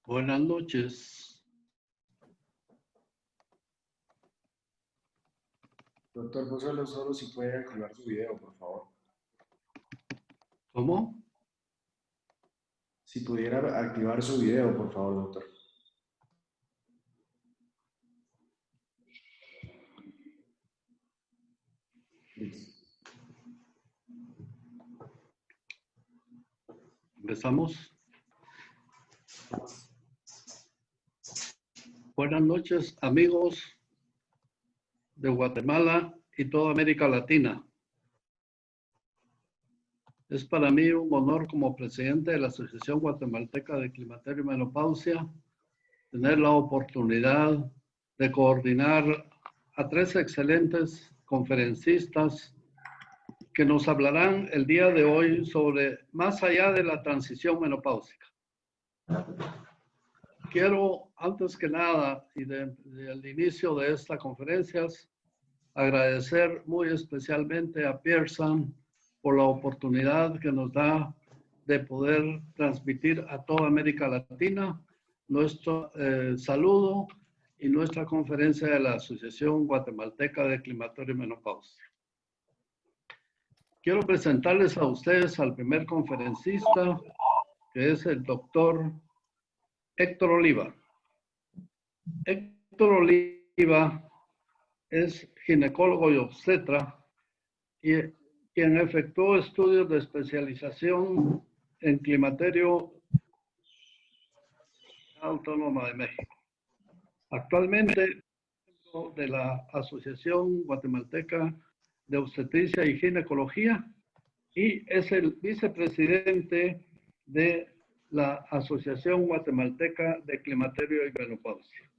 Buenas noches. Doctor Pozuelo, solo si puede activar su video, por favor. ¿Cómo? Si pudiera activar su video, por favor, doctor. Listo. Empezamos. Buenas noches, amigos de Guatemala y toda América Latina. Es para mí un honor como presidente de la Asociación Guatemalteca de Climaterio y Menopausia tener la oportunidad de coordinar a 3 excelentes conferencistas que nos hablarán el día de hoy sobre más allá de la transición menopáusica. Quiero, antes que nada, y del inicio de esta conferencia, agradecer muy especialmente a Pearson por la oportunidad que nos da de poder transmitir a toda América Latina nuestro saludo y nuestra conferencia de la Asociación Guatemalteca de Climaterio y Menopausia. Quiero presentarles a ustedes al primer conferencista, que es el doctor Héctor Oliva. Héctor Oliva es ginecólogo y obstetra y quien efectuó estudios de especialización en climaterio Autónoma de México. Actualmente es miembro de la Asociación Guatemalteca de Obstetricia y Ginecología y es el vicepresidente de la Asociación Guatemalteca de Climaterio y Menopausia.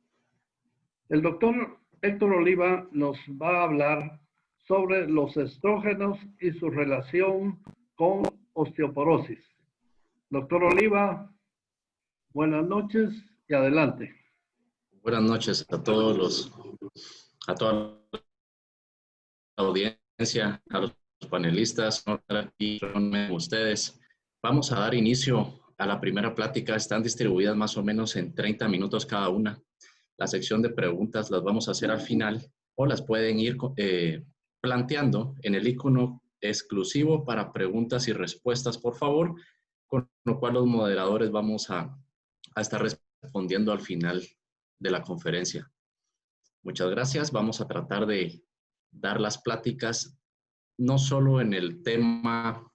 El doctor Héctor Oliva nos va a hablar sobre los estrógenos y su relación con osteoporosis. Doctor Oliva, buenas noches y adelante. Buenas noches a todos a toda la audiencia, a los panelistas, aquí con ustedes. Vamos a dar inicio a la primera plática. Están distribuidas más o menos en 30 minutos cada una. La sección de preguntas las vamos a hacer al final o las pueden ir planteando en el icono exclusivo para preguntas y respuestas, por favor, con lo cual los moderadores vamos a estar respondiendo al final de la conferencia. Muchas gracias. Vamos a tratar de dar las pláticas no solo en el tema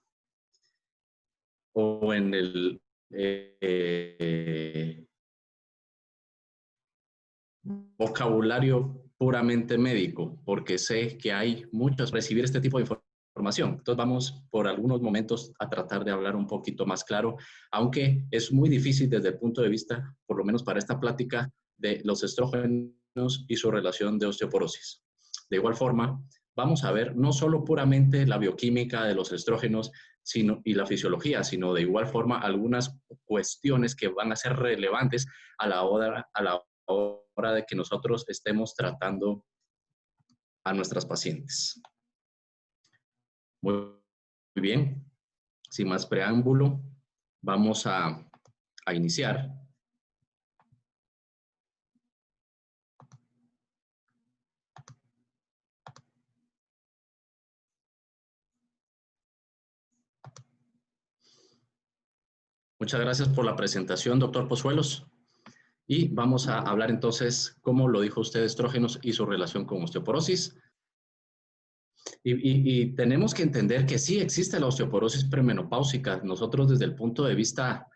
o en el vocabulario puramente médico, porque sé que hay muchos recibir este tipo de información. Entonces vamos por algunos momentos a tratar de hablar un poquito más claro, aunque es muy difícil desde el punto de vista, por lo menos para esta plática, de los estrógenos y su relación de osteoporosis. De igual forma, vamos a ver no solo puramente la bioquímica de los estrógenos y la fisiología, sino de igual forma algunas cuestiones que van a ser relevantes a la hora de que nosotros estemos tratando a nuestras pacientes. Muy bien, sin más preámbulo, vamos a iniciar. Muchas gracias por la presentación, doctor Pozuelos. Y vamos a hablar entonces, como lo dijo usted, estrógenos y su relación con osteoporosis. Y tenemos que entender que sí existe la osteoporosis premenopáusica. Nosotros desde el punto de vista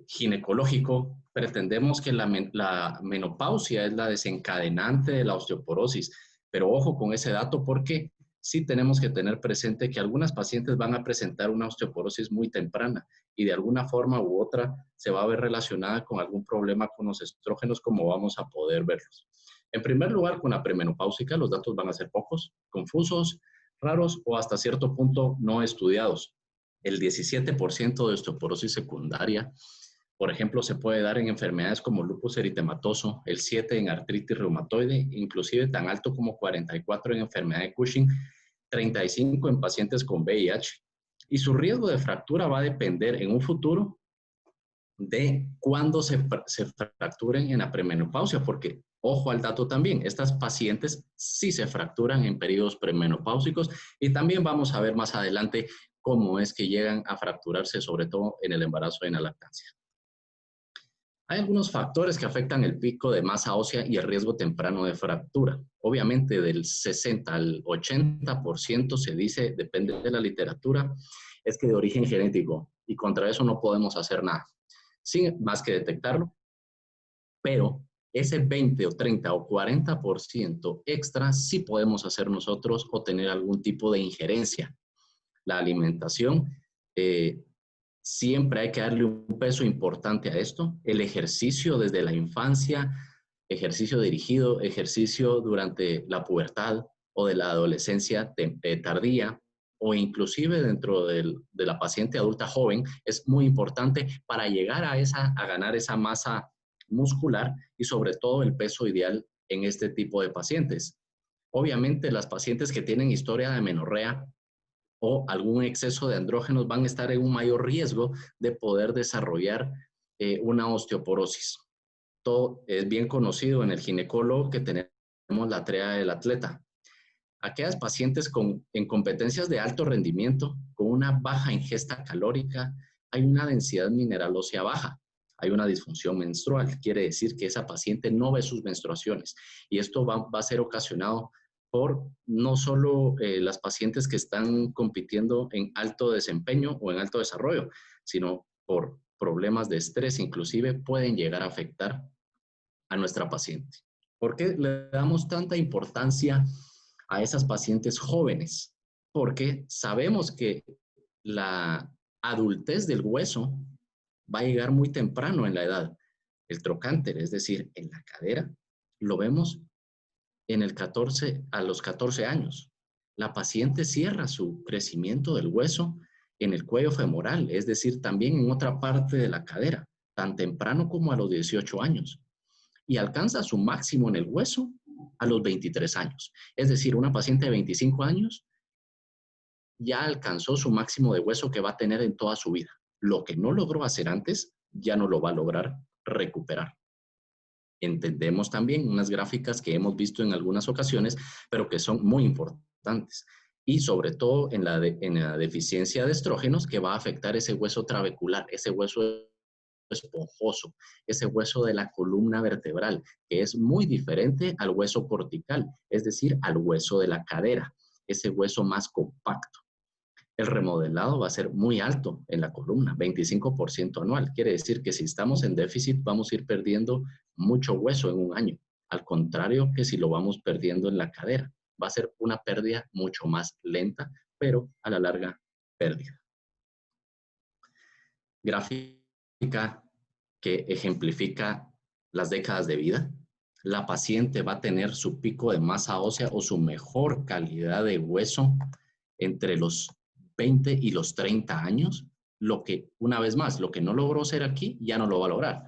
ginecológico pretendemos que la menopausia es la desencadenante de la osteoporosis. Pero ojo con ese dato porque sí tenemos que tener presente que algunas pacientes van a presentar una osteoporosis muy temprana y de alguna forma u otra se va a ver relacionada con algún problema con los estrógenos, como vamos a poder verlos. En primer lugar, con la premenopáusica, los datos van a ser pocos, confusos, raros o hasta cierto punto no estudiados. El 17% de osteoporosis secundaria, por ejemplo, se puede dar en enfermedades como lupus eritematoso, el 7% en artritis reumatoide, inclusive tan alto como 44% en enfermedad de Cushing, 35% en pacientes con VIH, Y su riesgo de fractura va a depender en un futuro de cuándo se fracturen en la premenopausia, porque ojo al dato también, estas pacientes sí se fracturan en periodos premenopáusicos y también vamos a ver más adelante cómo es que llegan a fracturarse, sobre todo en el embarazo y en la lactancia. Hay algunos factores que afectan el pico de masa ósea y el riesgo temprano de fractura. Obviamente del 60 al 80% se dice, depende de la literatura, es que de origen genético y contra eso no podemos hacer nada, sin más que detectarlo, pero ese 20 o 30 o 40% extra sí podemos hacer nosotros o tener algún tipo de injerencia. La alimentación, siempre hay que darle un peso importante a esto. El ejercicio desde la infancia, ejercicio dirigido, ejercicio durante la pubertad o de la adolescencia tardía, o inclusive dentro de la paciente adulta joven, es muy importante para llegar a ganar esa masa muscular y sobre todo el peso ideal en este tipo de pacientes. Obviamente las pacientes que tienen historia de amenorrea o algún exceso de andrógenos van a estar en un mayor riesgo de poder desarrollar una osteoporosis. Todo es bien conocido en el ginecólogo que tenemos la tríada del atleta. Aquellas pacientes en competencias de alto rendimiento, con una baja ingesta calórica, hay una densidad mineral ósea baja, hay una disfunción menstrual. Quiere decir que esa paciente no ve sus menstruaciones y esto va a ser ocasionado por no solo las pacientes que están compitiendo en alto desempeño o en alto desarrollo, sino por problemas de estrés, inclusive pueden llegar a afectar a nuestra paciente. ¿Por qué le damos tanta importancia a esas pacientes jóvenes? Porque sabemos que la adultez del hueso va a llegar muy temprano en la edad. El trocánter, es decir, en la cadera, lo vemos a los 14 años. La paciente cierra su crecimiento del hueso en el cuello femoral, es decir, también en otra parte de la cadera, tan temprano como a los 18 años. Y alcanza su máximo en el hueso a los 23 años. Es decir, una paciente de 25 años ya alcanzó su máximo de hueso que va a tener en toda su vida. Lo que no logró hacer antes, ya no lo va a lograr recuperar. Entendemos también unas gráficas que hemos visto en algunas ocasiones, pero que son muy importantes. Y sobre todo en la deficiencia de estrógenos, que va a afectar ese hueso trabecular, ese hueso esponjoso, ese hueso de la columna vertebral, que es muy diferente al hueso cortical, es decir, al hueso de la cadera, ese hueso más compacto. El remodelado va a ser muy alto en la columna, 25% anual. Quiere decir que si estamos en déficit vamos a ir perdiendo mucho hueso en un año. Al contrario que si lo vamos perdiendo en la cadera. Va a ser una pérdida mucho más lenta, pero a la larga pérdida. Gráfica que ejemplifica las décadas de vida. La paciente va a tener su pico de masa ósea o su mejor calidad de hueso entre los 20 y los 30 años, lo que, una vez más, lo que no logró ser aquí, ya no lo va a lograr.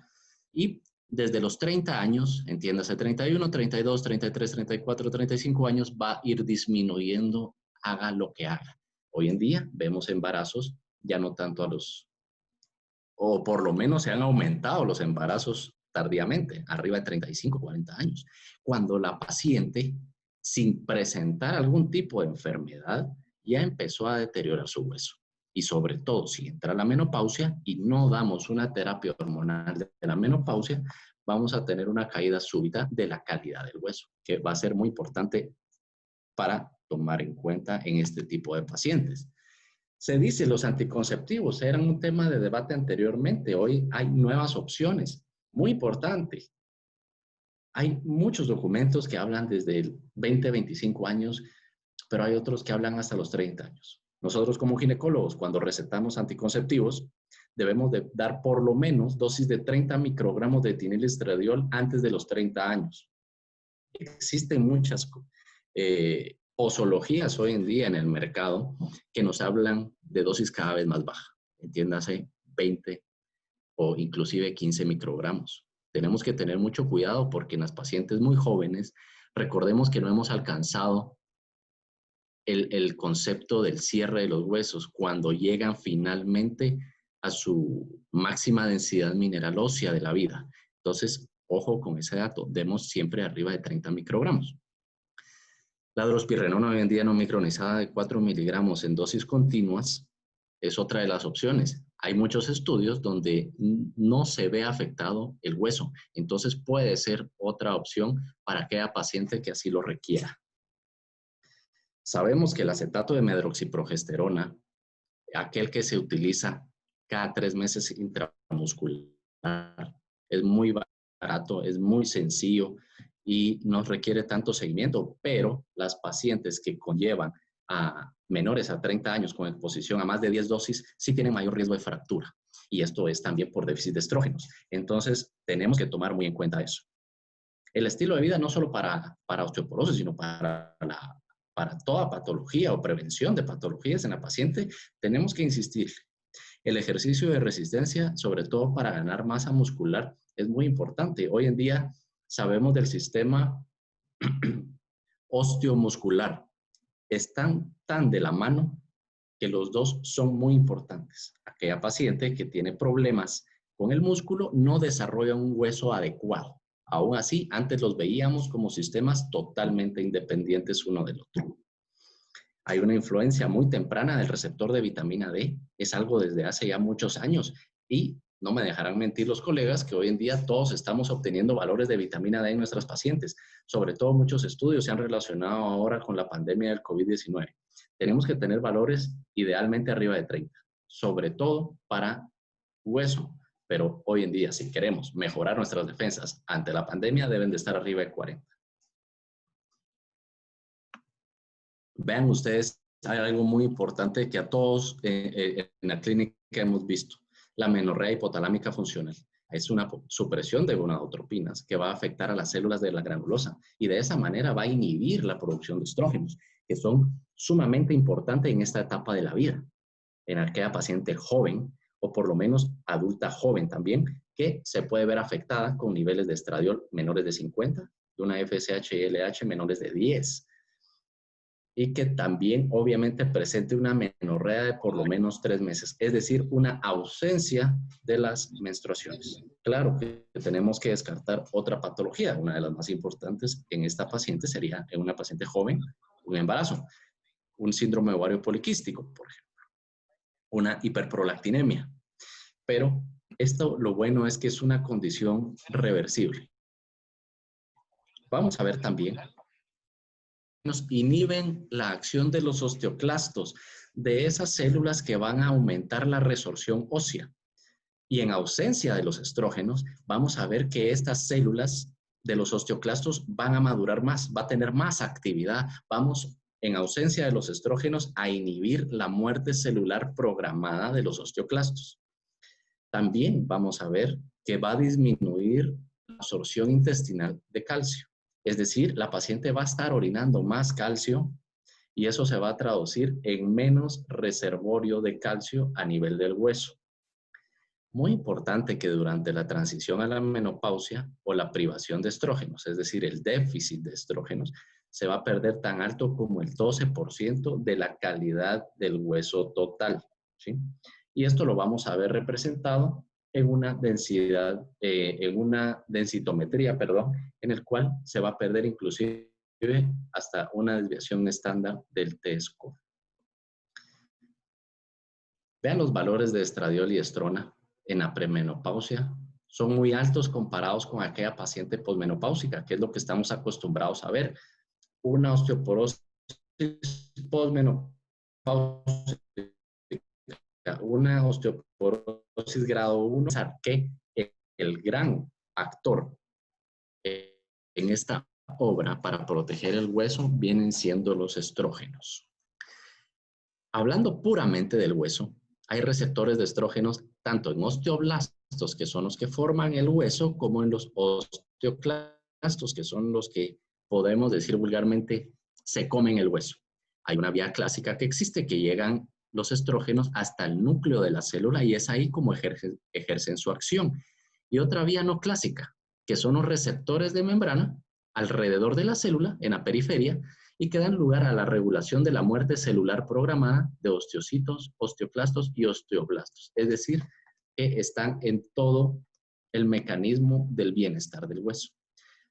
Y desde los 30 años, entiéndase 31, 32, 33, 34, 35 años, va a ir disminuyendo, haga lo que haga. Hoy en día vemos embarazos, ya no tanto o por lo menos se han aumentado los embarazos tardíamente, arriba de 35, 40 años, cuando la paciente, sin presentar algún tipo de enfermedad, ya empezó a deteriorar su hueso. Y sobre todo, si entra la menopausia y no damos una terapia hormonal de la menopausia, vamos a tener una caída súbita de la calidad del hueso, que va a ser muy importante para tomar en cuenta en este tipo de pacientes. Se dice los anticonceptivos eran un tema de debate anteriormente. Hoy hay nuevas opciones, muy importantes. Hay muchos documentos que hablan desde el 20, 25 años, pero hay otros que hablan hasta los 30 años. Nosotros como ginecólogos, cuando recetamos anticonceptivos, debemos de dar por lo menos dosis de 30 microgramos de etinilestradiol antes de los 30 años. Existen muchas posologías hoy en día en el mercado que nos hablan de dosis cada vez más baja. Entiéndase, 20 o inclusive 15 microgramos. Tenemos que tener mucho cuidado porque en las pacientes muy jóvenes, recordemos que no hemos alcanzado el concepto del cierre de los huesos cuando llegan finalmente a su máxima densidad mineral ósea de la vida. Entonces, ojo con ese dato, demos siempre arriba de 30 microgramos. La drospirenona hoy en día no micronizada de 4 miligramos en dosis continuas es otra de las opciones. Hay muchos estudios donde no se ve afectado el hueso, entonces puede ser otra opción para aquella paciente que así lo requiera. Sabemos que el acetato de medroxiprogesterona, aquel que se utiliza cada 3 meses intramuscular, es muy barato, es muy sencillo y no requiere tanto seguimiento, pero las pacientes que conllevan a menores a 30 años con exposición a más de 10 dosis sí tienen mayor riesgo de fractura. Y esto es también por déficit de estrógenos. Entonces, tenemos que tomar muy en cuenta eso. El estilo de vida no solo para osteoporosis, sino para toda patología o prevención de patologías en la paciente, tenemos que insistir. El ejercicio de resistencia, sobre todo para ganar masa muscular, es muy importante. Hoy en día sabemos del sistema osteomuscular. Están tan de la mano que los dos son muy importantes. Aquella paciente que tiene problemas con el músculo no desarrolla un hueso adecuado. Aún así, antes los veíamos como sistemas totalmente independientes uno del otro. Hay una influencia muy temprana del receptor de vitamina D. Es algo desde hace ya muchos años y no me dejarán mentir los colegas que hoy en día todos estamos obteniendo valores de vitamina D en nuestras pacientes. Sobre todo muchos estudios se han relacionado ahora con la pandemia del COVID-19. Tenemos que tener valores idealmente arriba de 30, sobre todo para hueso. Pero hoy en día, si queremos mejorar nuestras defensas ante la pandemia, deben de estar arriba de 40. Vean ustedes, hay algo muy importante que a todos en la clínica hemos visto. La amenorrea hipotalámica funcional. Es una supresión de gonadotropinas que va a afectar a las células de la granulosa y de esa manera va a inhibir la producción de estrógenos, que son sumamente importantes en esta etapa de la vida. En aquella paciente joven, o por lo menos adulta joven también, que se puede ver afectada con niveles de estradiol menores de 50, de una FSH y LH menores de 10. Y que también obviamente presente una menorrea de por lo menos 3 meses, es decir, una ausencia de las menstruaciones. Claro que tenemos que descartar otra patología, una de las más importantes en esta paciente sería en una paciente joven, un embarazo, un síndrome ovario poliquístico, por ejemplo, una hiperprolactinemia. Pero esto lo bueno es que es una condición reversible. Vamos a ver también nos inhiben la acción de los osteoclastos, de esas células que van a aumentar la resorción ósea. Y en ausencia de los estrógenos, vamos a ver que estas células de los osteoclastos van a madurar más, va a tener más actividad. Vamos, en ausencia de los estrógenos, a inhibir la muerte celular programada de los osteoclastos. También vamos a ver que va a disminuir la absorción intestinal de calcio. Es decir, la paciente va a estar orinando más calcio y eso se va a traducir en menos reservorio de calcio a nivel del hueso. Muy importante que durante la transición a la menopausia o la privación de estrógenos, es decir, el déficit de estrógenos, se va a perder tan alto como el 12% de la calidad del hueso total, ¿sí? Y esto lo vamos a ver representado en una densidad, en una densitometría, perdón, en el cual se va a perder inclusive hasta una desviación estándar del T-score. Vean los valores de estradiol y estrona en la premenopausia. Son muy altos comparados con aquella paciente posmenopáusica, que es lo que estamos acostumbrados a ver. Una osteoporosis posmenopáusica, una osteoporosis grado 1, que el gran actor en esta obra para proteger el hueso vienen siendo los estrógenos. Hablando puramente del hueso, hay receptores de estrógenos tanto en osteoblastos, que son los que forman el hueso, como en los osteoclastos, que son los que podemos decir vulgarmente se comen el hueso. Hay una vía clásica que existe, que llegan los estrógenos hasta el núcleo de la célula y es ahí como ejercen su acción. Y otra vía no clásica, que son los receptores de membrana alrededor de la célula, en la periferia, y que dan lugar a la regulación de la muerte celular programada de osteocitos, osteoclastos y osteoblastos. Es decir, que están en todo el mecanismo del bienestar del hueso.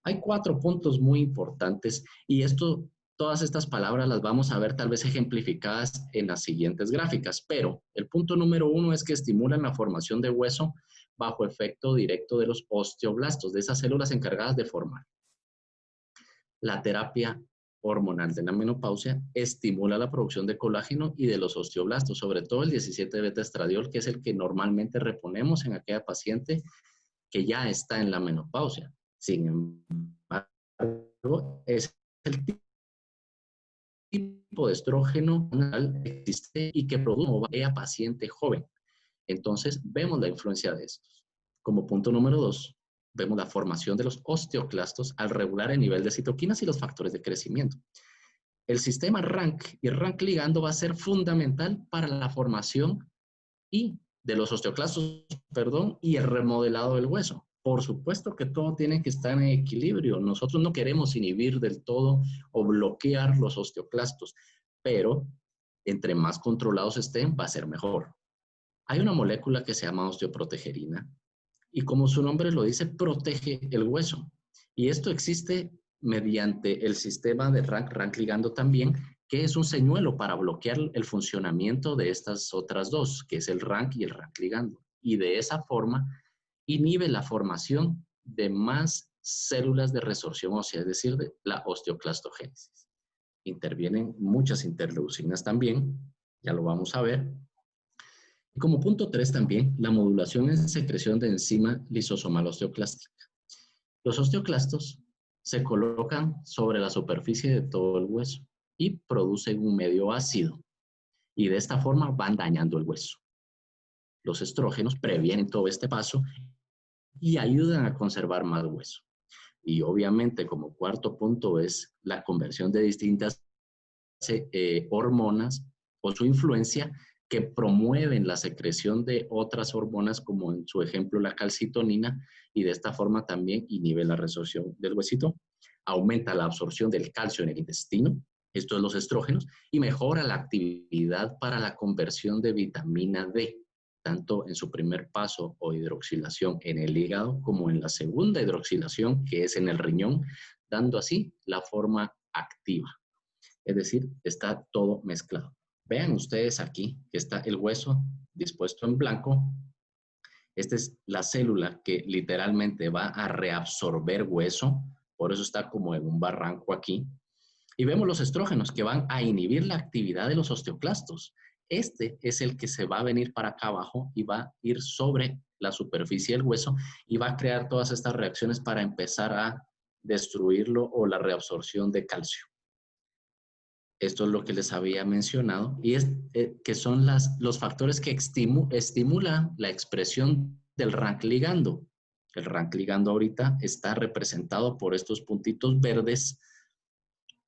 Hay 4 puntos muy importantes y todas estas palabras las vamos a ver tal vez ejemplificadas en las siguientes gráficas, pero el punto número 1 es que estimulan la formación de hueso bajo efecto directo de los osteoblastos, de esas células encargadas de formar. La terapia hormonal de la menopausia estimula la producción de colágeno y de los osteoblastos, sobre todo el 17-beta-estradiol, que es el que normalmente reponemos en aquella paciente que ya está en la menopausia. Sin embargo, es el tipo de estrógeno que existe y que produce a paciente joven. Entonces, vemos la influencia de estos. Como punto número 2, vemos la formación de los osteoclastos al regular el nivel de citoquinas y los factores de crecimiento. El sistema RANK y RANK ligando va a ser fundamental para la formación de los osteoclastos, y el remodelado del hueso. Por supuesto que todo tiene que estar en equilibrio. Nosotros no queremos inhibir del todo o bloquear los osteoclastos, pero entre más controlados estén, va a ser mejor. Hay una molécula que se llama osteoprotegerina y como su nombre lo dice, protege el hueso. Y esto existe mediante el sistema de RANK ligando también, que es un señuelo para bloquear el funcionamiento de estas otras dos, que es el RANK y el RANK ligando. Y de esa forma inhibe la formación de más células de resorción ósea, es decir, de la osteoclastogénesis. Intervienen muchas interleucinas también, ya lo vamos a ver. Y como punto 3 también, la modulación en secreción de enzima lisosomal osteoclástica. Los osteoclastos se colocan sobre la superficie de todo el hueso y producen un medio ácido y de esta forma van dañando el hueso. Los estrógenos previenen todo este paso y ayudan a conservar más hueso. Y obviamente como cuarto punto es la conversión de distintas hormonas o su influencia que promueven la secreción de otras hormonas como en su ejemplo la calcitonina y de esta forma también inhibe la resorción del huesito, aumenta la absorción del calcio en el intestino, esto es los estrógenos, y mejora la actividad para la conversión de vitamina D, tanto en su primer paso o hidroxilación en el hígado como en la segunda hidroxilación que es en el riñón, dando así la forma activa. Es decir, está todo mezclado. Vean ustedes aquí que está el hueso dispuesto en blanco. Esta es la célula que literalmente va a reabsorber hueso, por eso está como en un barranco aquí. Y vemos los estrógenos que van a inhibir la actividad de los osteoclastos. Este es el que se va a venir para acá abajo y va a ir sobre la superficie del hueso y va a crear todas estas reacciones para empezar a destruirlo o la reabsorción de calcio. Esto es lo que les había mencionado y es que son los factores que estimulan la expresión del RANK ligando. El RANK ligando ahorita está representado por estos puntitos verdes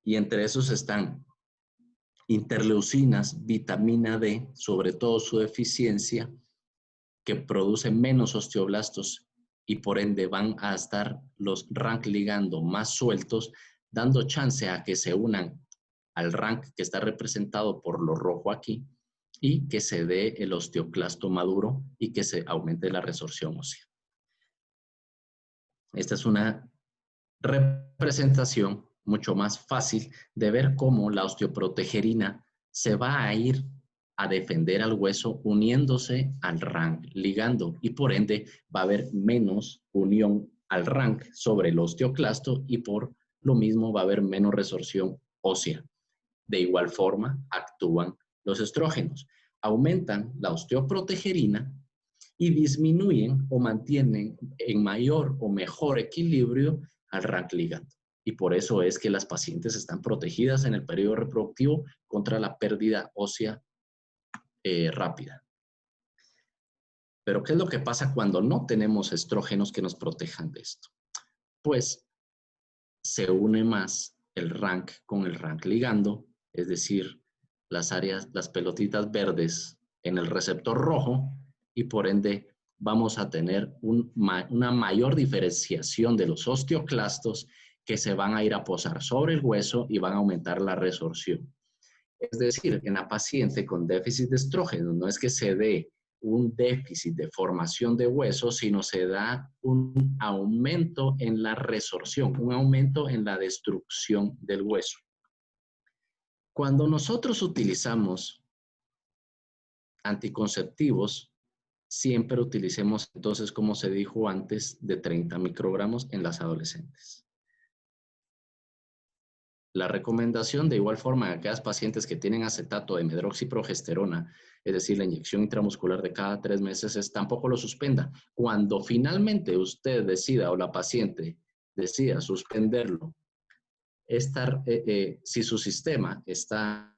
y entre esos están interleucinas, vitamina D, sobre todo su deficiencia, que produce menos osteoblastos y por ende van a estar los RANK ligando más sueltos, dando chance a que se unan al RANK que está representado por lo rojo aquí y que se dé el osteoclasto maduro y que se aumente la resorción ósea. Esta es una representación mucho más fácil de ver cómo la osteoprotegerina se va a ir a defender al hueso uniéndose al RANK ligando y por ende va a haber menos unión al RANK sobre el osteoclasto y por lo mismo va a haber menos resorción ósea. De igual forma actúan los estrógenos, aumentan la osteoprotegerina y disminuyen o mantienen en mayor o mejor equilibrio al RANK ligando. Y por eso es que las pacientes están protegidas en el periodo reproductivo contra la pérdida ósea rápida. Pero ¿qué es lo que pasa cuando no tenemos estrógenos que nos protejan de esto? Pues se une más el RANK con el RANK ligando, es decir, las pelotitas verdes en el receptor rojo y por ende vamos a tener una mayor diferenciación de los osteoclastos que se van a ir a posar sobre el hueso y van a aumentar la resorción. Es decir, en la paciente con déficit de estrógeno no es que se dé un déficit de formación de hueso, sino se da un aumento en la resorción, un aumento en la destrucción del hueso. Cuando nosotros utilizamos anticonceptivos, siempre utilicemos entonces, como se dijo antes, de 30 microgramos en las adolescentes. La recomendación, de igual forma, en aquellas pacientes que tienen acetato de medroxiprogesterona, es decir, la inyección intramuscular de cada 3 meses, es tampoco lo suspenda. Cuando finalmente usted decida o la paciente decida suspenderlo, si su sistema está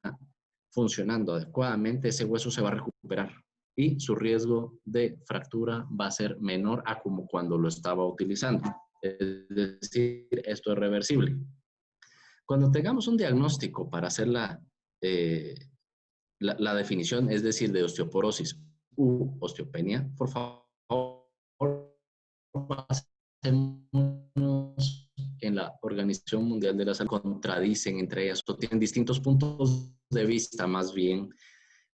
funcionando adecuadamente, ese hueso se va a recuperar y su riesgo de fractura va a ser menor a como cuando lo estaba utilizando. Es decir, esto es reversible. Cuando tengamos un diagnóstico para hacer la definición, es decir, de osteoporosis u osteopenia, por favor, basémonos en la Organización Mundial de la Salud. Contradicen entre ellas o tienen distintos puntos de vista, más bien.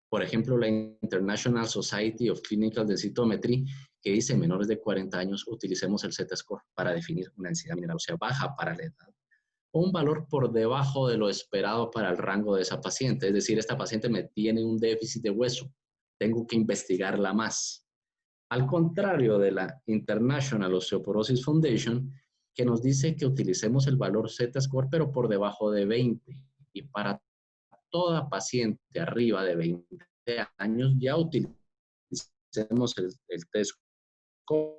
Por ejemplo, la International Society of Clinical Densitometry, que dice menores de 40 años utilicemos el Z-score para definir una densidad mineral ósea baja para la edad, o un valor por debajo de lo esperado para el rango de esa paciente. Es decir, esta paciente me tiene un déficit de hueso, tengo que investigarla más. Al contrario de la International Osteoporosis Foundation, que nos dice que utilicemos el valor Z-score, pero por debajo de 20. Y para toda paciente arriba de 20 años ya utilicemos el T-score.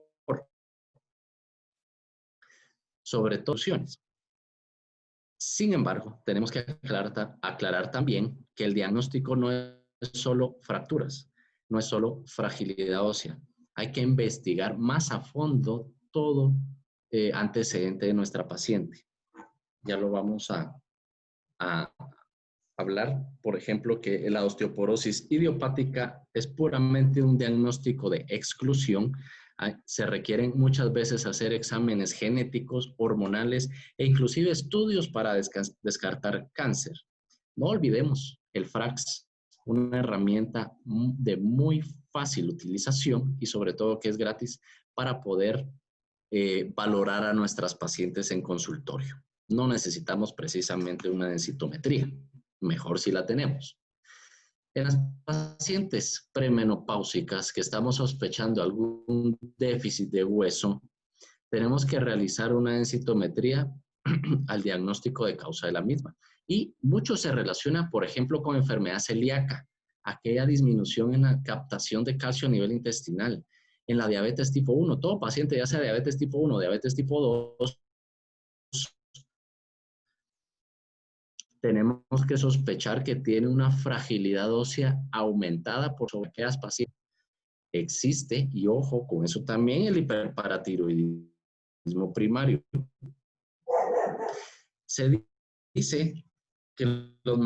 Sobre todo opciones. Sin embargo, tenemos que aclarar también que el diagnóstico no es solo fracturas, no es solo fragilidad ósea. Hay que investigar más a fondo todo antecedente de nuestra paciente. Ya lo vamos a hablar, por ejemplo, que la osteoporosis idiopática es puramente un diagnóstico de exclusión. Se requieren muchas veces hacer exámenes genéticos, hormonales e inclusive estudios para descartar cáncer. No olvidemos el FRAX, una herramienta de muy fácil utilización y sobre todo que es gratis para poder valorar a nuestras pacientes en consultorio. No necesitamos precisamente una densitometría, mejor si la tenemos. En las pacientes premenopáusicas que estamos sospechando algún déficit de hueso, tenemos que realizar una densitometría al diagnóstico de causa de la misma. Y mucho se relaciona, por ejemplo, con enfermedad celíaca, aquella disminución en la captación de calcio a nivel intestinal, en la diabetes tipo 1. Todo paciente, ya sea diabetes tipo 1 o diabetes tipo 2, tenemos que sospechar que tiene una fragilidad ósea aumentada por sobre aquellas pacientes. Existe, y ojo con eso también, el hiperparatiroidismo primario. Se dice que los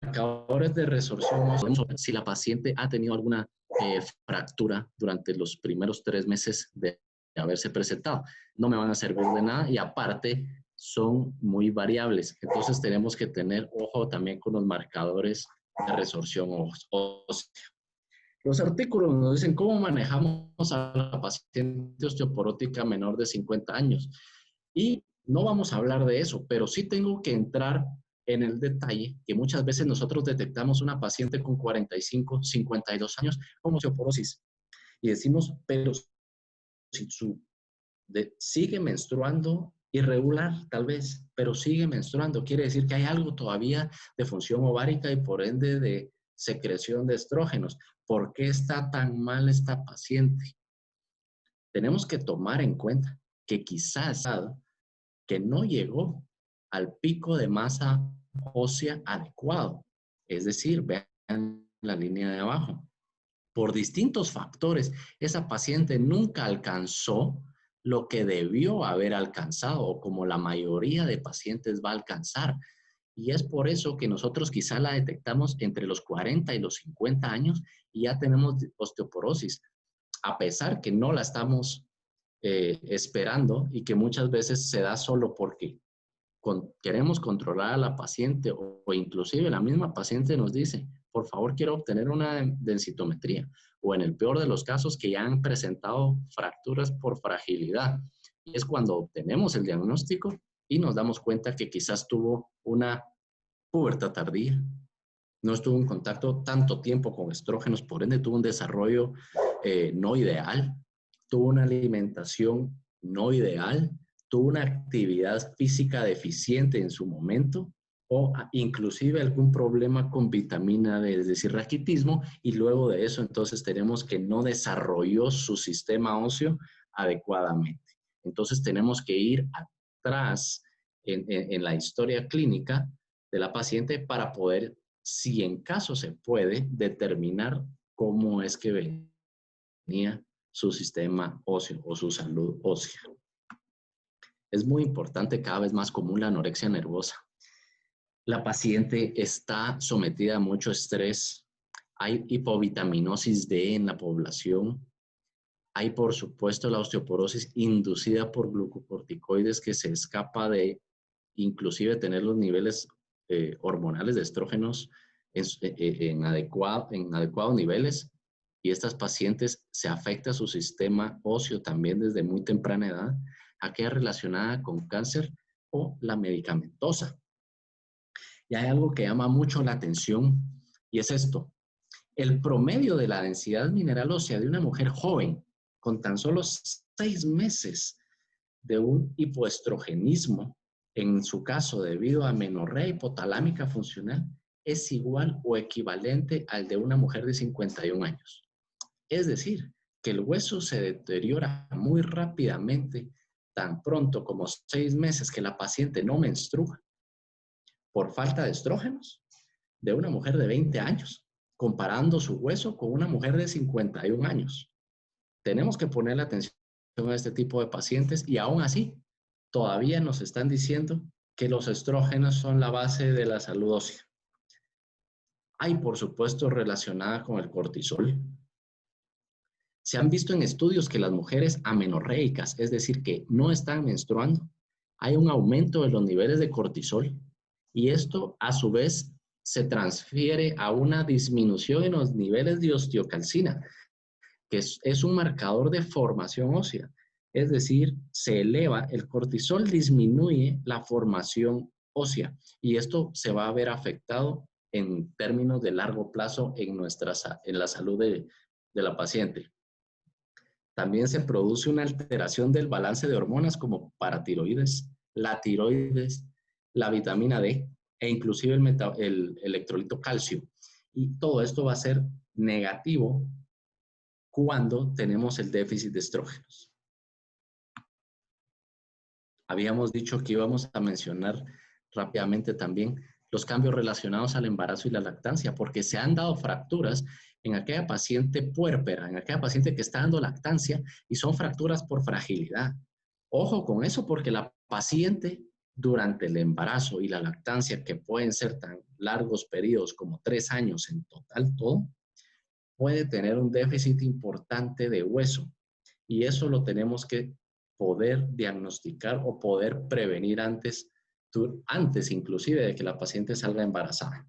marcadores de resorción ósea, si la paciente ha tenido alguna fractura durante los primeros 3 meses de haberse presentado, no me van a servir de nada y aparte son muy variables. Entonces tenemos que tener ojo también con los marcadores de resorción ósea. Los artículos nos dicen cómo manejamos a la paciente osteoporótica menor de 50 años. Y no vamos a hablar de eso, pero sí tengo que entrar en el detalle que muchas veces nosotros detectamos una paciente con 45, 52 años con osteoporosis. Y decimos, pero si sigue menstruando irregular, tal vez, pero sigue menstruando. Quiere decir que hay algo todavía de función ovárica y por ende de secreción de estrógenos. ¿Por qué está tan mal esta paciente? Tenemos que tomar en cuenta que quizás que no llegó al pico de masa ósea adecuado. Es decir, vean la línea de abajo. Por distintos factores, esa paciente nunca alcanzó lo que debió haber alcanzado o como la mayoría de pacientes va a alcanzar. Y es por eso que nosotros quizá la detectamos entre los 40 y los 50 años y ya tenemos osteoporosis, a pesar que no la estamos esperando y que muchas veces se da solo porque queremos controlar a la paciente o inclusive la misma paciente nos dice, por favor quiero obtener una densitometría, o en el peor de los casos que ya han presentado fracturas por fragilidad. Y es cuando obtenemos el diagnóstico y nos damos cuenta que quizás tuvo una pubertad tardía, no estuvo en contacto tanto tiempo con estrógenos, por ende tuvo un desarrollo no ideal, tuvo una alimentación no ideal, tuvo una actividad física deficiente en su momento o inclusive algún problema con vitamina D, es decir, raquitismo, y luego de eso entonces tenemos que no desarrolló su sistema óseo adecuadamente. Entonces tenemos que ir atrás en la historia clínica de la paciente para poder, si en caso se puede, determinar cómo es que venía su sistema óseo o su salud ósea. Es muy importante, cada vez más común la anorexia nervosa. La paciente está sometida a mucho estrés. Hay hipovitaminosis D en la población. Hay, por supuesto, la osteoporosis inducida por glucocorticoides que se escapa de inclusive tener los niveles hormonales de estrógenos en adecuados niveles. Y estas pacientes se afecta su sistema óseo también desde muy temprana edad, aquella relacionada con cáncer o la medicamentosa. Y hay algo que llama mucho la atención y es esto. El promedio de la densidad mineral ósea de una mujer joven con tan solo 6 meses de un hipoestrogenismo, en su caso debido a amenorrea hipotalámica funcional, es igual o equivalente al de una mujer de 51 años. Es decir, que el hueso se deteriora muy rápidamente, tan pronto como 6 meses que la paciente no menstrua, por falta de estrógenos, de una mujer de 20 años, comparando su hueso con una mujer de 51 años. Tenemos que ponerle atención a este tipo de pacientes y aún así, todavía nos están diciendo que los estrógenos son la base de la salud ósea. Hay, por supuesto, relacionada con el cortisol. Se han visto en estudios que las mujeres amenorreicas, es decir, que no están menstruando, hay un aumento de los niveles de cortisol y esto a su vez se transfiere a una disminución en los niveles de osteocalcina, que es un marcador de formación ósea. Es decir, se eleva, el cortisol disminuye la formación ósea y esto se va a ver afectado en términos de largo plazo en la salud de la paciente. También se produce una alteración del balance de hormonas como paratiroides, la tiroides, la vitamina D e inclusive el electrolito calcio. Y todo esto va a ser negativo cuando tenemos el déficit de estrógenos. Habíamos dicho que íbamos a mencionar rápidamente también los cambios relacionados al embarazo y la lactancia, porque se han dado fracturas en aquella paciente puérpera, en aquella paciente que está dando lactancia, y son fracturas por fragilidad. Ojo con eso, porque la paciente durante el embarazo y la lactancia, que pueden ser tan largos periodos como 3 años en total todo, puede tener un déficit importante de hueso y eso lo tenemos que poder diagnosticar o poder prevenir antes inclusive de que la paciente salga embarazada.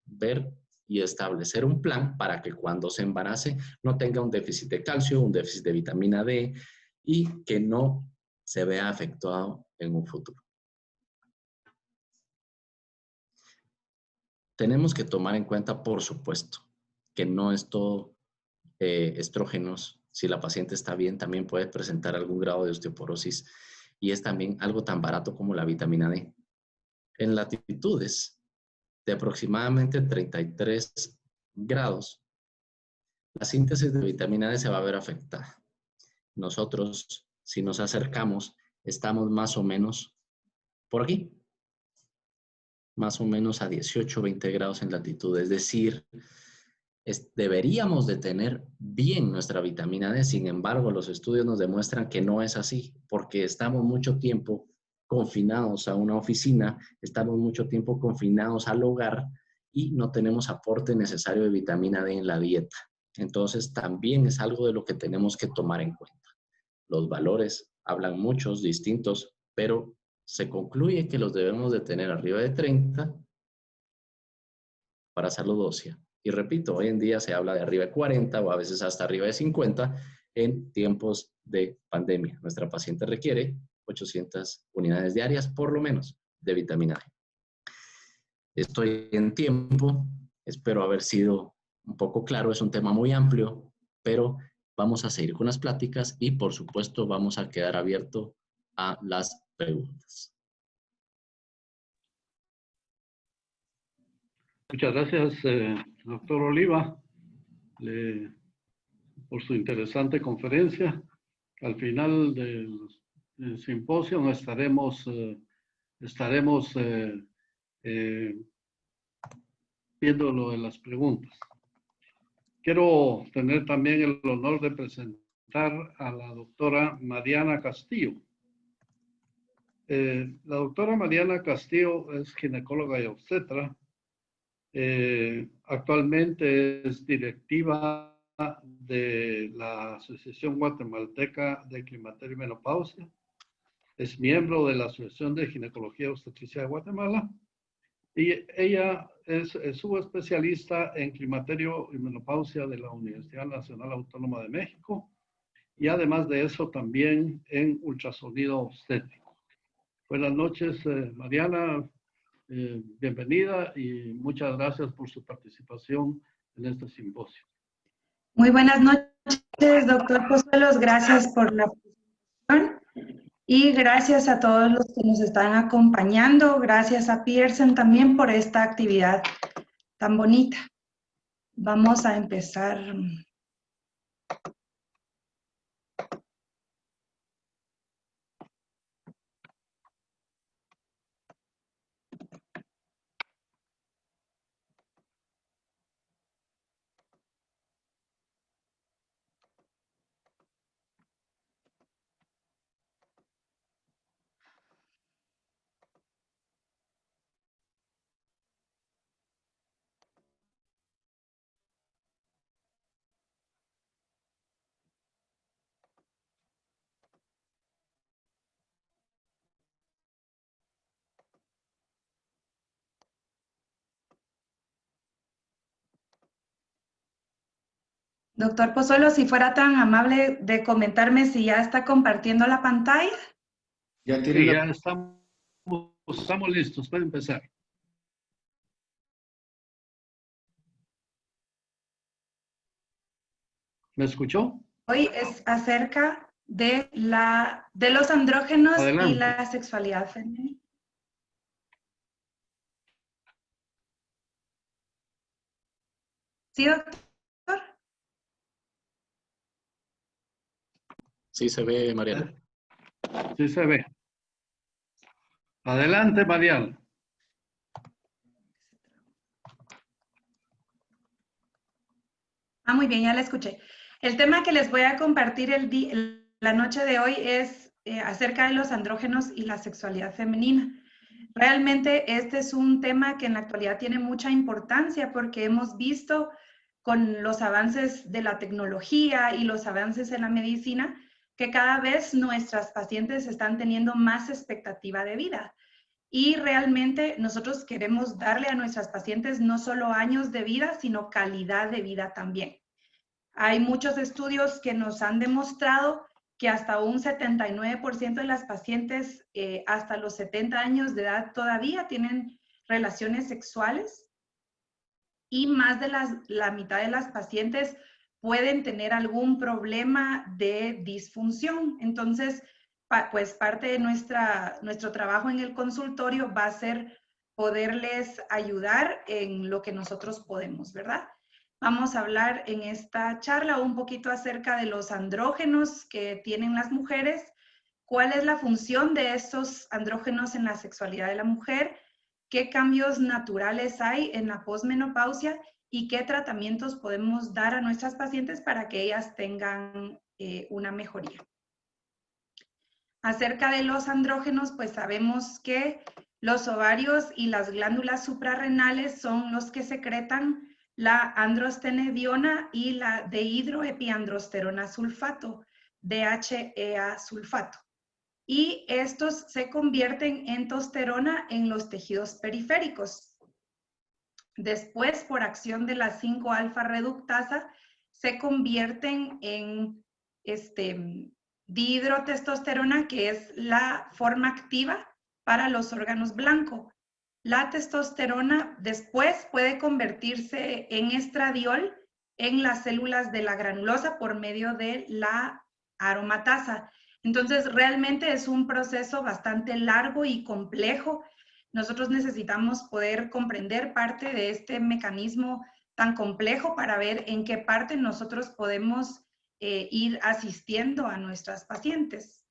Ver y establecer un plan para que cuando se embarace no tenga un déficit de calcio, un déficit de vitamina D y que no se vea afectado en un futuro. Tenemos que tomar en cuenta, por supuesto, que no es todo estrógenos. Si la paciente está bien, también puede presentar algún grado de osteoporosis y es también algo tan barato como la vitamina D. En latitudes de aproximadamente 33 grados, la síntesis de vitamina D se va a ver afectada. Nosotros, si nos acercamos, estamos más o menos por aquí, más o menos a 18, 20 grados en latitud, es decir, deberíamos de tener bien nuestra vitamina D. Sin embargo, los estudios nos demuestran que no es así, porque estamos mucho tiempo confinados a una oficina, estamos mucho tiempo confinados al hogar y no tenemos aporte necesario de vitamina D en la dieta. Entonces, también es algo de lo que tenemos que tomar en cuenta. los valores, hablan muchos distintos, pero se concluye que los debemos de tener arriba de 30 para salud ósea. Y repito, hoy en día se habla de arriba de 40 o a veces hasta arriba de 50 en tiempos de pandemia. Nuestra paciente requiere 800 unidades diarias por lo menos de vitamina D. Estoy en tiempo, espero haber sido un poco claro, es un tema muy amplio, pero vamos a seguir con las pláticas y por supuesto vamos a quedar abierto a las preguntas. Muchas gracias, doctor Oliva, por su interesante conferencia. Al final del simposio estaremos viendo lo de las preguntas. Quiero tener también el honor de presentar a la doctora Mariana Castillo. La doctora Mariana Castillo es ginecóloga y obstetra. Actualmente es directiva de la Asociación Guatemalteca de Climaterio y Menopausia. Es miembro de la Asociación de Ginecología y Obstetricia de Guatemala. Y ella es subespecialista en climaterio y menopausia de la Universidad Nacional Autónoma de México. Y además de eso también en ultrasonido obstétrico. Buenas noches, Mariana. Bienvenida y muchas gracias por su participación en este simposio. Muy buenas noches, doctor Pozuelos. Gracias por la presentación y gracias a todos los que nos están acompañando. Gracias a Pearson también por esta actividad tan bonita. Vamos a empezar. Doctor Pozuelos, si fuera tan amable de comentarme si ya está compartiendo la pantalla. Ya Sí, tiene ya estamos listos, puede empezar. ¿Me escuchó? Hoy es acerca de los andrógenos Adelante. y la sexualidad femenina. ¿Sí, doctor? Sí se ve, Mariana. Sí se ve. Adelante, Mariana. Muy bien, ya la escuché. El tema que les voy a compartir la noche de hoy es acerca de los andrógenos y la sexualidad femenina. Realmente este es un tema que en la actualidad tiene mucha importancia porque hemos visto con los avances de la tecnología y los avances en la medicina que cada vez nuestras pacientes están teniendo más expectativa de vida. Y realmente nosotros queremos darle a nuestras pacientes no solo años de vida, sino calidad de vida también. Hay muchos estudios que nos han demostrado que hasta un 79% de las pacientes hasta los 70 años de edad todavía tienen relaciones sexuales y más de la mitad de las pacientes pueden tener algún problema de disfunción. Entonces, pues parte de nuestro trabajo en el consultorio va a ser poderles ayudar en lo que nosotros podemos, ¿verdad? Vamos a hablar en esta charla un poquito acerca de los andrógenos que tienen las mujeres, cuál es la función de estos andrógenos en la sexualidad de la mujer, qué cambios naturales hay en la posmenopausia y qué tratamientos podemos dar a nuestras pacientes para que ellas tengan una mejoría. Acerca de los andrógenos, pues sabemos que los ovarios y las glándulas suprarrenales son los que secretan la androstenediona y la dehidroepiandrosterona sulfato. DHEA sulfato. Y estos se convierten en testosterona en los tejidos periféricos. Después, por acción de la 5-alfa reductasa, se convierten en dihidrotestosterona, que es la forma activa para los órganos blancos. La testosterona después puede convertirse en estradiol en las células de la granulosa por medio de la aromatasa. Entonces, realmente es un proceso bastante largo y complejo. Nosotros necesitamos poder comprender parte de este mecanismo tan complejo para ver en qué parte nosotros podemos ir asistiendo a nuestras pacientes.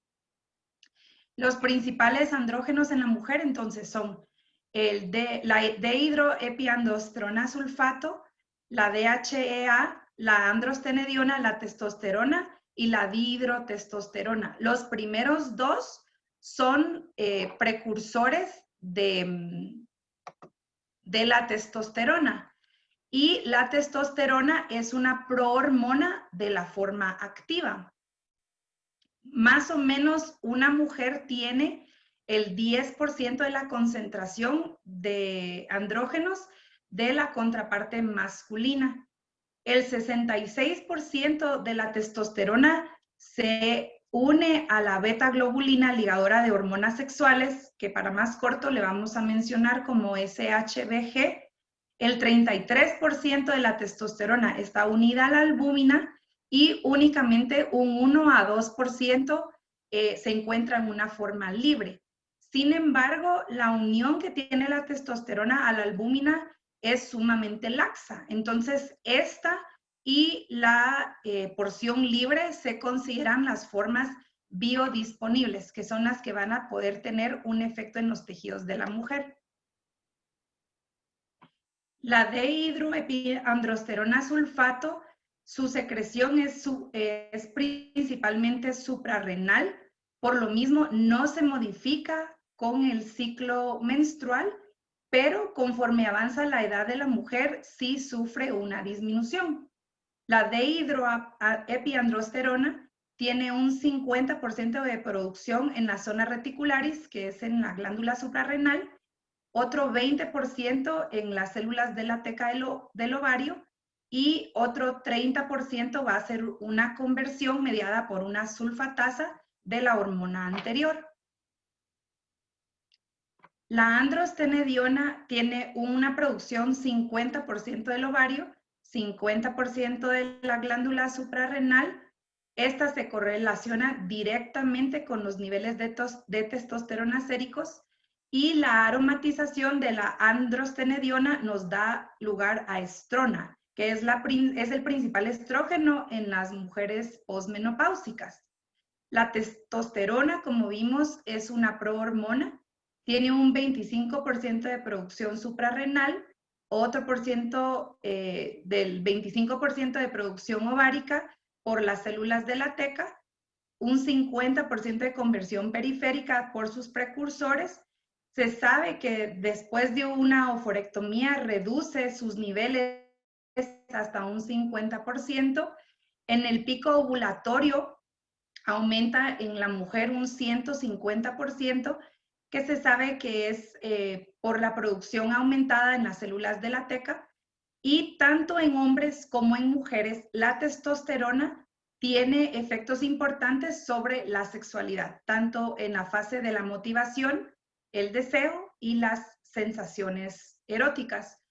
Los principales andrógenos en la mujer, entonces, son la dehidroepiandrosterona sulfato, la DHEA, la androstenediona, la testosterona y la dihidrotestosterona. Los primeros dos son precursores de la testosterona. Y la testosterona es una prohormona de la forma activa. Más o menos una mujer tiene el 10% de la concentración de andrógenos de la contraparte masculina. El 66% de la testosterona se une a la beta-globulina ligadora de hormonas sexuales, que para más corto le vamos a mencionar como SHBG. El 33% de la testosterona está unida a la albúmina y únicamente un 1 a 2% se encuentra en una forma libre. Sin embargo, la unión que tiene la testosterona a la albúmina es sumamente laxa. Entonces, esta y la porción libre se consideran las formas biodisponibles, que son las que van a poder tener un efecto en los tejidos de la mujer. La dehidroepiandrosterona sulfato, su secreción es principalmente suprarrenal, por lo mismo no se modifica con el ciclo menstrual, pero conforme avanza la edad de la mujer sí sufre una disminución. La dehidroepiandrosterona tiene un 50% de producción en la zona reticularis, que es en la glándula suprarrenal, otro 20% en las células de la teca del ovario y otro 30% va a ser una conversión mediada por una sulfatasa de la hormona anterior. La androstenediona tiene una producción 50% del ovario, 50% de la glándula suprarrenal. Esta se correlaciona directamente con los niveles de testosterona séricos y la aromatización de la androstenediona nos da lugar a estrona, que es el principal estrógeno en las mujeres posmenopáusicas. La testosterona, como vimos, es una prohormona. Tiene un 25% de producción suprarrenal, otro del 25% de producción ovárica por las células de la teca, un 50% de conversión periférica por sus precursores. Se sabe que después de una oforectomía reduce sus niveles hasta un 50%. En el pico ovulatorio aumenta en la mujer un 150%, que se sabe que es por la producción aumentada en las células de la teca. Y tanto en hombres como en mujeres, la testosterona tiene efectos importantes sobre la sexualidad, tanto en la fase de la motivación, el deseo y las sensaciones eróticas.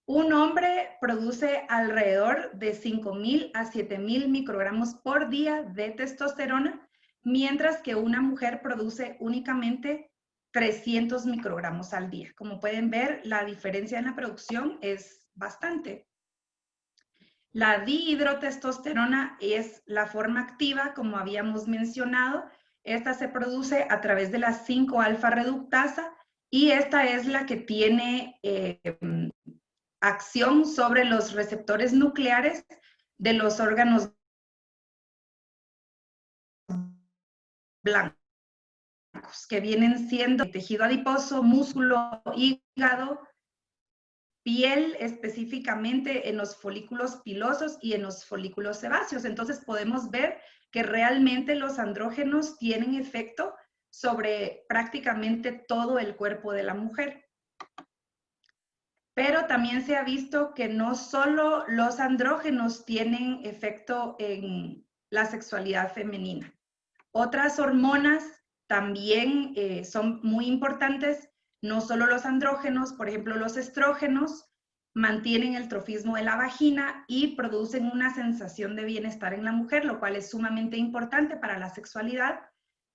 Un hombre produce alrededor de 5.000 a 7.000 microgramos por día de testosterona, mientras que una mujer produce únicamente 300 microgramos al día. Como pueden ver, la diferencia en la producción es bastante. La dihidrotestosterona es la forma activa, como habíamos mencionado. Esta se produce a través de la 5-alfa reductasa y esta es la que tiene acción sobre los receptores nucleares de los órganos blancos, que vienen siendo tejido adiposo, músculo, hígado, piel específicamente en los folículos pilosos y en los folículos sebáceos. Entonces podemos ver que realmente los andrógenos tienen efecto sobre prácticamente todo el cuerpo de la mujer. Pero también se ha visto que no solo los andrógenos tienen efecto en la sexualidad femenina. Otras hormonas también son muy importantes, no solo los andrógenos, por ejemplo, los estrógenos mantienen el trofismo de la vagina y producen una sensación de bienestar en la mujer, lo cual es sumamente importante para la sexualidad.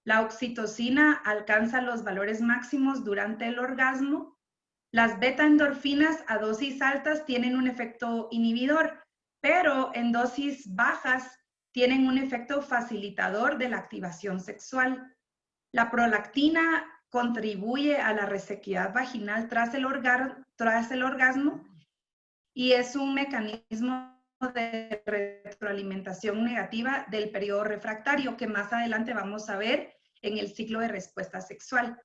La oxitocina alcanza los valores máximos durante el orgasmo. Las beta-endorfinas a dosis altas tienen un efecto inhibidor, pero en dosis bajas tienen un efecto facilitador de la activación sexual. La prolactina contribuye a la resequedad vaginal tras el orgasmo y es un mecanismo de retroalimentación negativa del periodo refractario que más adelante vamos a ver en el ciclo de respuesta sexual.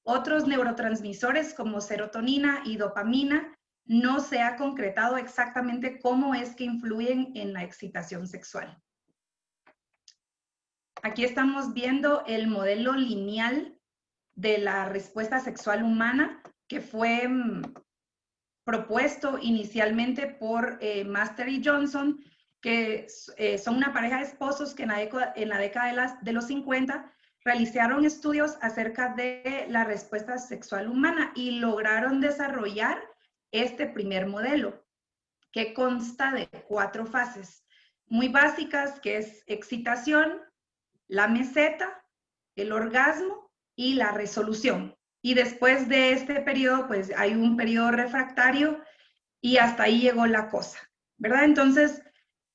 Otros neurotransmisores como serotonina y dopamina no se ha concretado exactamente cómo es que influyen en la excitación sexual. Aquí estamos viendo el modelo lineal de la respuesta sexual humana que fue propuesto inicialmente por Master y Johnson, que son una pareja de esposos que en la década de los 50 realizaron estudios acerca de la respuesta sexual humana y lograron desarrollar este primer modelo, que consta de 4 fases muy básicas, que es excitación, la meseta, el orgasmo y la resolución. Y después de este periodo, pues hay un periodo refractario y hasta ahí llegó la cosa, ¿verdad? Entonces,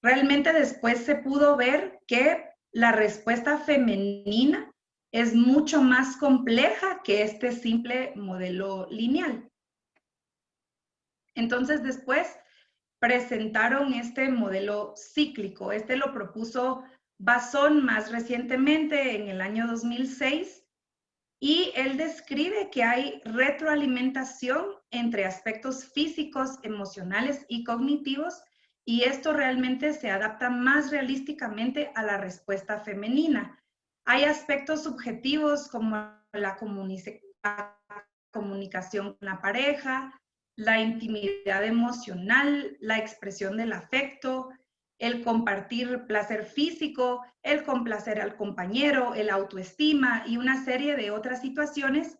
realmente después se pudo ver que la respuesta femenina es mucho más compleja que este simple modelo lineal. Entonces, después presentaron este modelo cíclico. Este lo propuso Basson más recientemente en el año 2006 y él describe que hay retroalimentación entre aspectos físicos, emocionales y cognitivos y esto realmente se adapta más realísticamente a la respuesta femenina. Hay aspectos subjetivos como la comunicación con la pareja, la intimidad emocional, la expresión del afecto, el compartir placer físico, el complacer al compañero, el autoestima y una serie de otras situaciones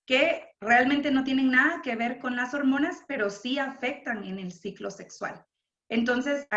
que realmente no tienen nada que ver con las hormonas, pero sí afectan en el ciclo sexual. Entonces,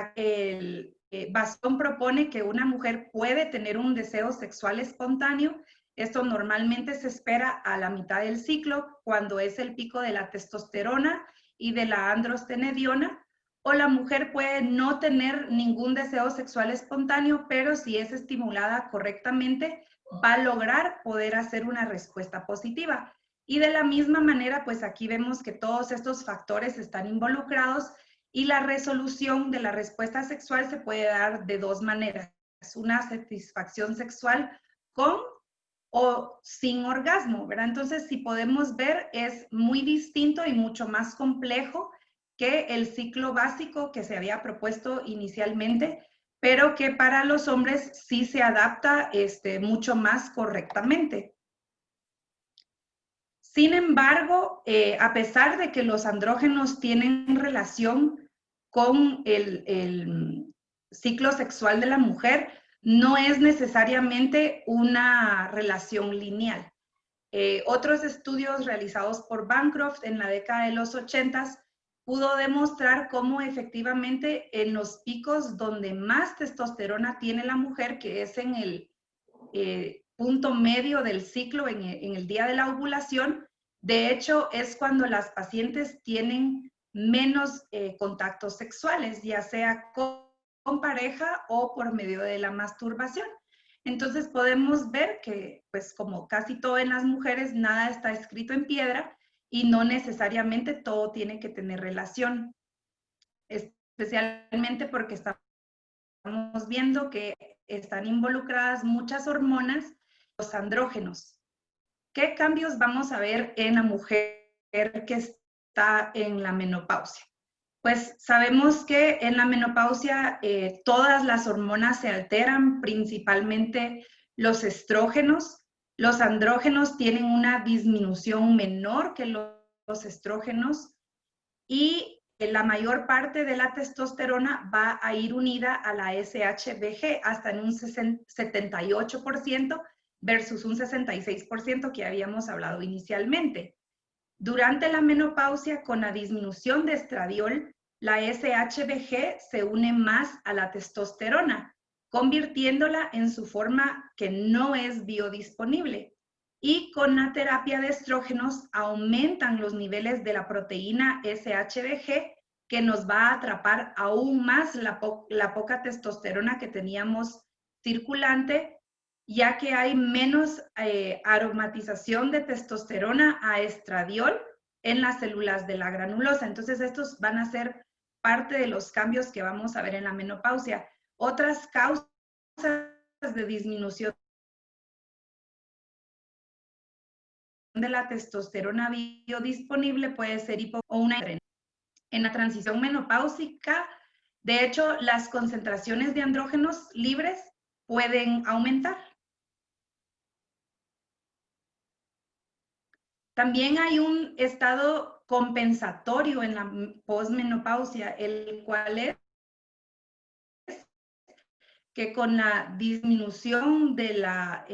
Basson propone que una mujer puede tener un deseo sexual espontáneo. Esto normalmente se espera a la mitad del ciclo, cuando es el pico de la testosterona y de la androstenediona, o la mujer puede no tener ningún deseo sexual espontáneo, pero si es estimulada correctamente, va a lograr poder hacer una respuesta positiva. Y de la misma manera, pues aquí vemos que todos estos factores están involucrados y la resolución de la respuesta sexual se puede dar de 2 maneras. Una satisfacción sexual con o sin orgasmo, ¿verdad? Entonces, si podemos ver, es muy distinto y mucho más complejo que el ciclo básico que se había propuesto inicialmente, pero que para los hombres sí se adapta mucho más correctamente. Sin embargo, a pesar de que los andrógenos tienen relación con el ciclo sexual de la mujer, no es necesariamente una relación lineal. Otros estudios realizados por Bancroft en la década de los 80 pudo demostrar cómo efectivamente en los picos donde más testosterona tiene la mujer, que es en el punto medio del ciclo, en el día de la ovulación, de hecho es cuando las pacientes tienen menos contactos sexuales, ya sea con pareja o por medio de la masturbación. Entonces podemos ver que, pues como casi todo en las mujeres, nada está escrito en piedra y no necesariamente todo tiene que tener relación, especialmente porque estamos viendo que están involucradas muchas hormonas, los andrógenos. ¿Qué cambios vamos a ver en la mujer que está en la menopausia. Pues sabemos que en la menopausia todas las hormonas se alteran, principalmente los estrógenos. Los andrógenos tienen una disminución menor que los estrógenos y la mayor parte de la testosterona va a ir unida a la SHBG hasta en un 78% versus un 66% que habíamos hablado inicialmente. Durante la menopausia, con la disminución de estradiol, la SHBG se une más a la testosterona, convirtiéndola en su forma que no es biodisponible. Y con la terapia de estrógenos aumentan los niveles de la proteína SHBG, que nos va a atrapar aún más la poca testosterona que teníamos circulante, ya que hay menos aromatización de testosterona a estradiol en las células de la granulosa. Entonces, estos van a ser parte de los cambios que vamos a ver en la menopausia. Otras causas de disminución de la testosterona biodisponible puede ser o una en la transición menopáusica. De hecho, las concentraciones de andrógenos libres pueden aumentar. También hay un estado compensatorio en la posmenopausia, el cual es que con la disminución de la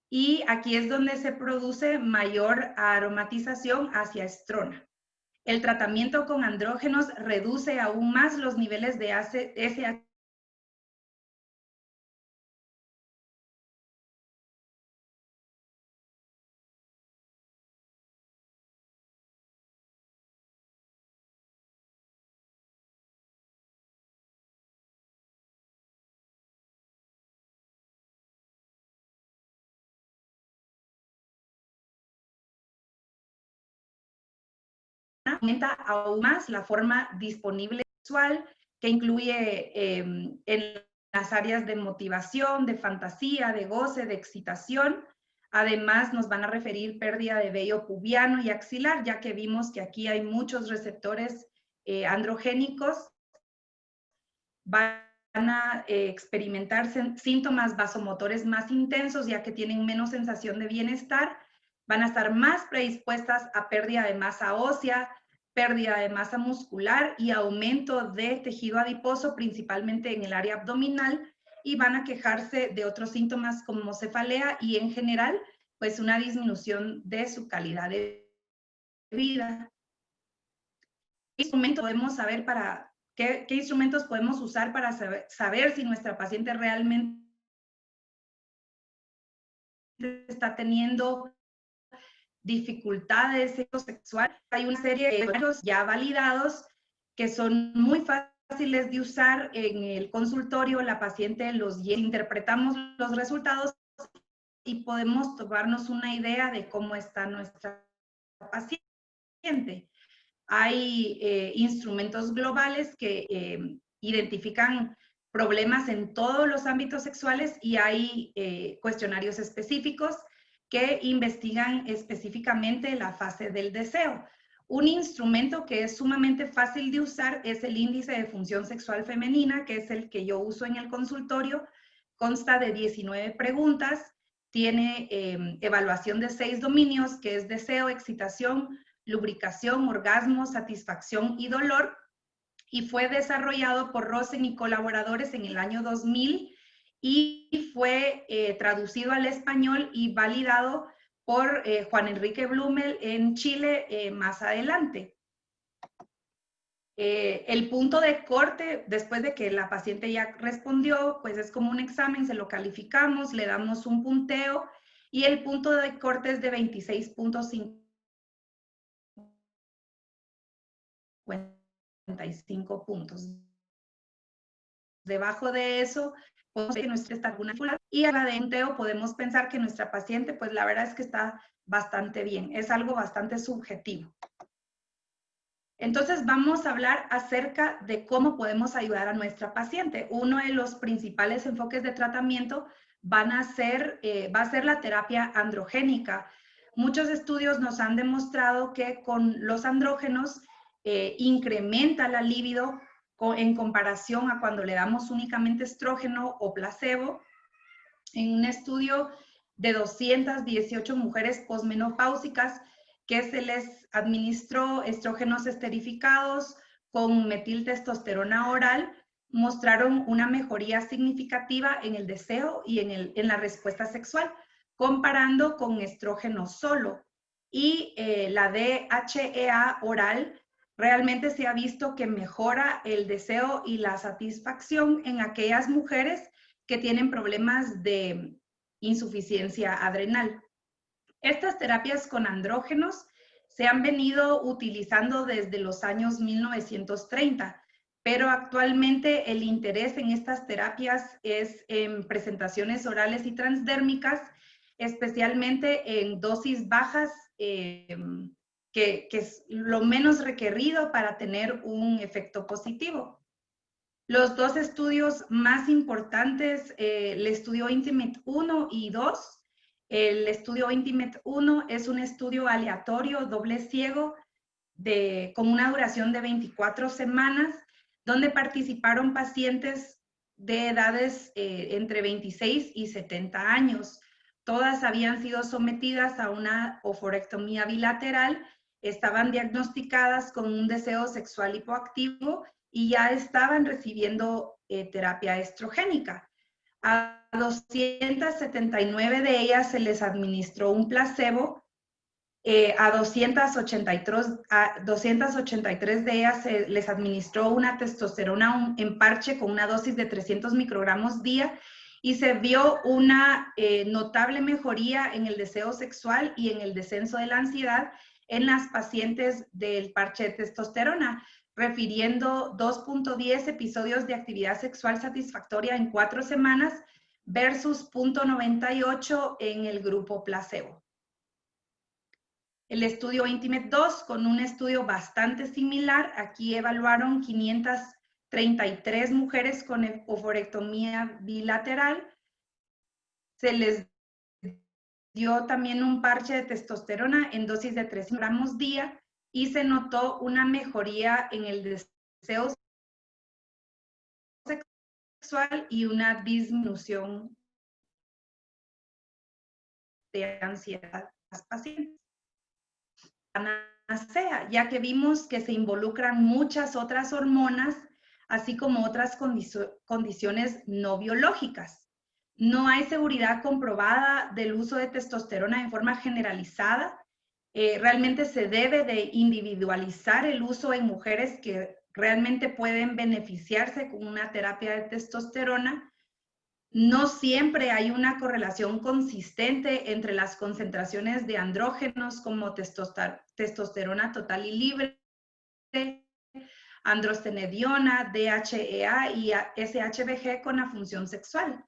y aquí es donde se produce mayor aromatización hacia estrona. El tratamiento con andrógenos reduce aún más los niveles de SHBG aumenta aún más la forma disponible sexual, que incluye en las áreas de motivación, de fantasía, de goce, de excitación. Además, nos van a referir pérdida de vello pubiano y axilar, ya que vimos que aquí hay muchos receptores androgénicos. Van a experimentar síntomas vasomotores más intensos, ya que tienen menos sensación de bienestar. Van a estar más predispuestas a pérdida de masa ósea, pérdida de masa muscular y aumento de tejido adiposo, principalmente en el área abdominal, y van a quejarse de otros síntomas como cefalea y en general, pues una disminución de su calidad de vida. ¿Qué instrumento podemos saber para qué instrumentos podemos usar para saber si nuestra paciente realmente está teniendo dificultades sexuales? Hay una serie de estudios ya validados que son muy fáciles de usar en el consultorio. La paciente interpretamos los resultados y podemos tomarnos una idea de cómo está nuestra paciente. Hay instrumentos globales que identifican problemas en todos los ámbitos sexuales y hay cuestionarios específicos que investigan específicamente la fase del deseo. Un instrumento que es sumamente fácil de usar es el índice de función sexual femenina, que es el que yo uso en el consultorio. Consta de 19 preguntas, tiene evaluación de 6 dominios, que es deseo, excitación, lubricación, orgasmo, satisfacción y dolor, y fue desarrollado por Rosen y colaboradores en el año 2000 y fue traducido al español y validado por Juan Enrique Blumel en Chile más adelante. El punto de corte, después de que la paciente ya respondió, pues es como un examen, se lo calificamos, le damos un punteo y el punto de corte es de 26.55 puntos. Debajo de eso, podemos ver que nuestra está alguna y a la de punteo podemos pensar que nuestra paciente, pues la verdad es que está bastante bien. Es algo bastante subjetivo. Entonces vamos a hablar acerca de cómo podemos ayudar a nuestra paciente. Uno de los principales enfoques de tratamiento va a ser la terapia androgénica. muchos estudios nos han demostrado que con los andrógenos incrementa la libido en comparación a cuando le damos únicamente estrógeno o placebo. En un estudio de 218 mujeres posmenopáusicas que se les administró estrógenos esterificados con metiltestosterona oral, mostraron una mejoría significativa en el deseo y en la respuesta sexual, comparando con estrógeno solo. Y la DHEA oral realmente se ha visto que mejora el deseo y la satisfacción en aquellas mujeres que tienen problemas de insuficiencia adrenal. Estas terapias con andrógenos se han venido utilizando desde los años 1930, pero actualmente el interés en estas terapias es en presentaciones orales y transdérmicas, especialmente en dosis bajas, que es lo menos requerido para tener un efecto positivo. Los dos estudios más importantes, el estudio Intimate 1 y 2. El estudio Intimate 1 es un estudio aleatorio, doble ciego, con una duración de 24 semanas, donde participaron pacientes de edades entre 26 y 70 años. Todas habían sido sometidas a una oforectomía bilateral, estaban diagnosticadas con un deseo sexual hipoactivo y ya estaban recibiendo terapia estrogénica. A 279 de ellas se les administró un placebo, a 283 de ellas se les administró una testosterona en parche con una dosis de 300 microgramos día y se vio una notable mejoría en el deseo sexual y en el descenso de la ansiedad en las pacientes del parche de testosterona, refiriendo 2.10 episodios de actividad sexual satisfactoria en 4 semanas versus 0.98 en el grupo placebo. El estudio Intimate 2, con un estudio bastante similar, aquí evaluaron 533 mujeres con oforectomía bilateral. Se les dio también un parche de testosterona en dosis de 3 gramos día y se notó una mejoría en el deseo sexual y una disminución de ansiedad en las pacientes. Panacea, ya que vimos que se involucran muchas otras hormonas, así como otras condiciones no biológicas. No hay seguridad comprobada del uso de testosterona en forma generalizada. Realmente se debe de individualizar el uso en mujeres que realmente pueden beneficiarse con una terapia de testosterona. No siempre hay una correlación consistente entre las concentraciones de andrógenos como testosterona total y libre, androstenediona, DHEA y SHBG con la función sexual.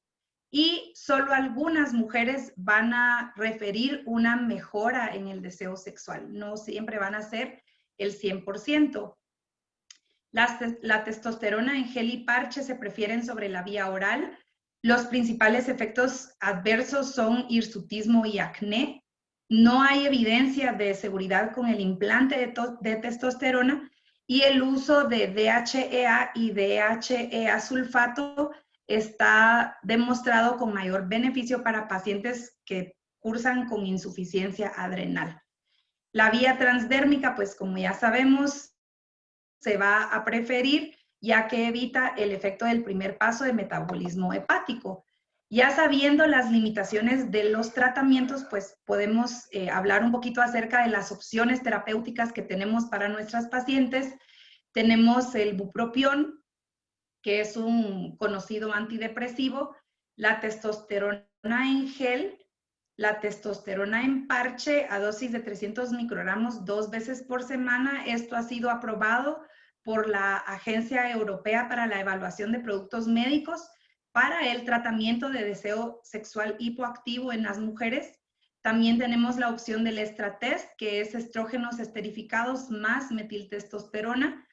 Y solo algunas mujeres van a referir una mejora en el deseo sexual. No siempre van a ser el 100%. La testosterona en gel y parche se prefieren sobre la vía oral. Los principales efectos adversos son hirsutismo y acné. No hay evidencia de seguridad con el implante de testosterona y el uso de DHEA y DHEA sulfato está demostrado con mayor beneficio para pacientes que cursan con insuficiencia adrenal. La vía transdérmica, pues como ya sabemos, se va a preferir ya que evita el efecto del primer paso de metabolismo hepático. Ya sabiendo las limitaciones de los tratamientos, pues podemos hablar un poquito acerca de las opciones terapéuticas que tenemos para nuestras pacientes. Tenemos el bupropión, que es un conocido antidepresivo, la testosterona en gel, la testosterona en parche a dosis de 300 microgramos 2 veces por semana. Esto ha sido aprobado por la Agencia Europea para la Evaluación de Productos Médicos para el tratamiento de deseo sexual hipoactivo en las mujeres. También tenemos la opción del Estratest, que es estrógenos esterificados más metiltestosterona,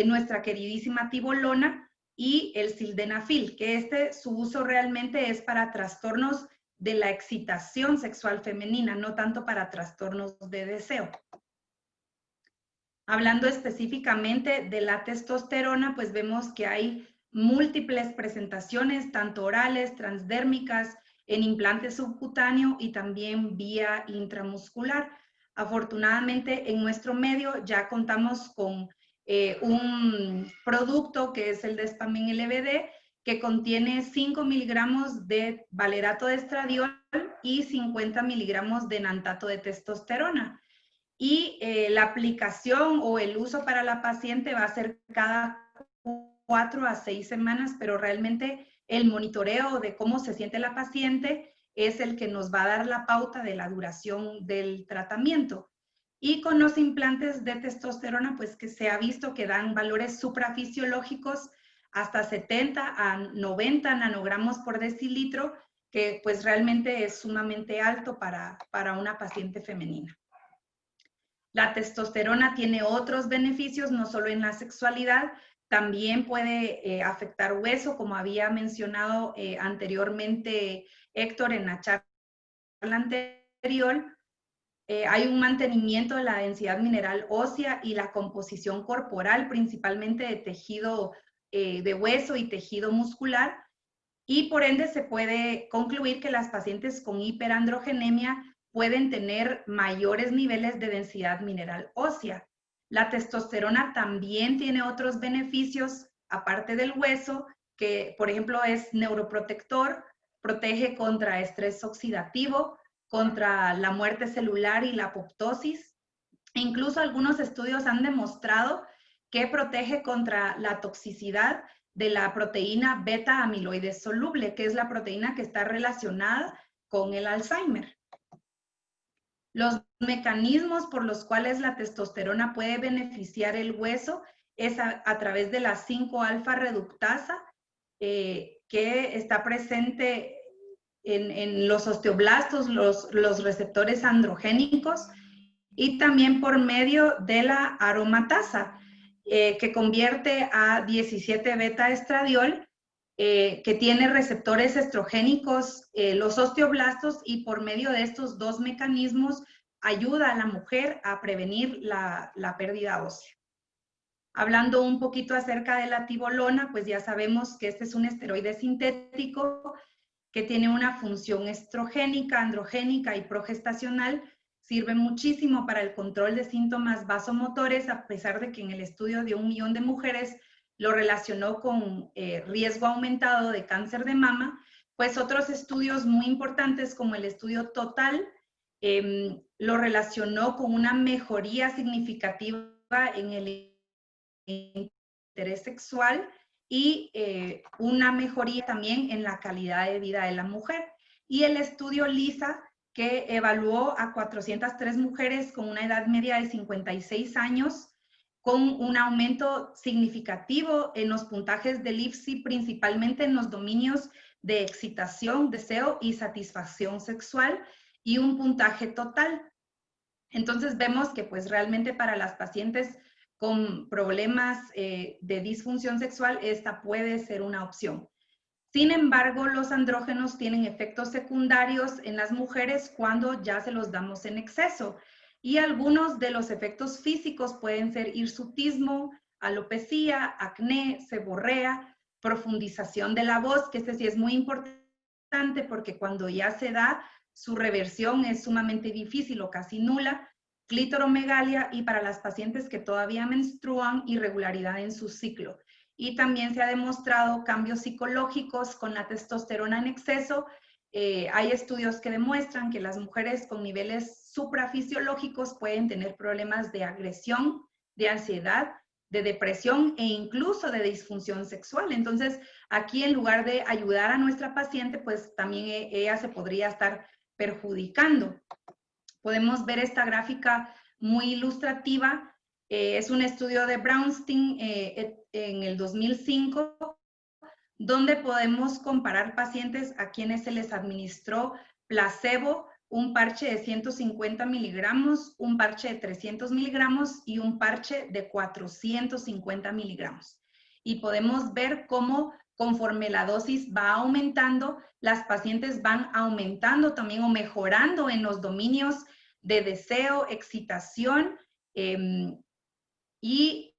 nuestra queridísima tibolona y el sildenafil, que su uso realmente es para trastornos de la excitación sexual femenina, no tanto para trastornos de deseo. Hablando específicamente de la testosterona, pues vemos que hay múltiples presentaciones, tanto orales, transdérmicas, en implante subcutáneo y también vía intramuscular. Afortunadamente, en nuestro medio ya contamos con un producto que es el Despamin LBD, que contiene 5 miligramos de valerato de estradiol y 50 miligramos de enantato de testosterona. Y la aplicación o el uso para la paciente va a ser cada 4 a 6 semanas, pero realmente el monitoreo de cómo se siente la paciente es el que nos va a dar la pauta de la duración del tratamiento. Y con los implantes de testosterona, pues que se ha visto que dan valores suprafisiológicos hasta 70 a 90 nanogramos por decilitro, que pues realmente es sumamente alto para una paciente femenina. La testosterona tiene otros beneficios, no solo en la sexualidad, también puede afectar hueso, como había mencionado anteriormente Héctor en la charla anterior. Hay un mantenimiento de la densidad mineral ósea y la composición corporal, principalmente de tejido de hueso y tejido muscular, y por ende se puede concluir que las pacientes con hiperandrogenemia pueden tener mayores niveles de densidad mineral ósea. La testosterona también tiene otros beneficios, aparte del hueso, que por ejemplo es neuroprotector, protege contra estrés oxidativo, contra la muerte celular y la apoptosis. Incluso algunos estudios han demostrado que protege contra la toxicidad de la proteína beta amiloide soluble, que es la proteína que está relacionada con el Alzheimer. Los mecanismos por los cuales la testosterona puede beneficiar el hueso es a través de la 5-alfa reductasa, que está presente en los osteoblastos, los receptores androgénicos, y también por medio de la aromatasa, que convierte a 17 beta estradiol, que tiene receptores estrogénicos, los osteoblastos, y por medio de estos dos mecanismos ayuda a la mujer a prevenir la pérdida ósea. Hablando un poquito acerca de la tibolona, pues ya sabemos que este es un esteroide sintético que tiene una función estrogénica, androgénica y progestacional. Sirve muchísimo para el control de síntomas vasomotores, a pesar de que en el estudio de 1 millón de mujeres lo relacionó con riesgo aumentado de cáncer de mama. Pues otros estudios muy importantes, como el estudio Total, lo relacionó con una mejoría significativa en el interés sexual y una mejoría también en la calidad de vida de la mujer. Y el estudio LISA, que evaluó a 403 mujeres con una edad media de 56 años, con un aumento significativo en los puntajes del IFSI, principalmente en los dominios de excitación, deseo y satisfacción sexual, y un puntaje total. Entonces vemos que pues realmente para las pacientes con problemas de disfunción sexual, esta puede ser una opción. Sin embargo, los andrógenos tienen efectos secundarios en las mujeres cuando ya se los damos en exceso. Y algunos de los efectos físicos pueden ser hirsutismo, alopecia, acné, seborrea, profundización de la voz, que este sí es muy importante porque cuando ya se da, su reversión es sumamente difícil o casi nula, clitoromegalia, y para las pacientes que todavía menstruan, irregularidad en su ciclo. Y también se ha demostrado cambios psicológicos con la testosterona en exceso. Hay estudios que demuestran que las mujeres con niveles suprafisiológicos pueden tener problemas de agresión, de ansiedad, de depresión e incluso de disfunción sexual. Entonces, aquí en lugar de ayudar a nuestra paciente, pues también ella se podría estar perjudicando. Podemos ver esta gráfica muy ilustrativa. Es un estudio de Brownstein en el 2005, donde podemos comparar pacientes a quienes se les administró placebo, un parche de 150 miligramos, un parche de 300 miligramos y un parche de 450 miligramos. Y podemos ver cómo conforme la dosis va aumentando, las pacientes van aumentando también o mejorando en los dominios de deseo, excitación y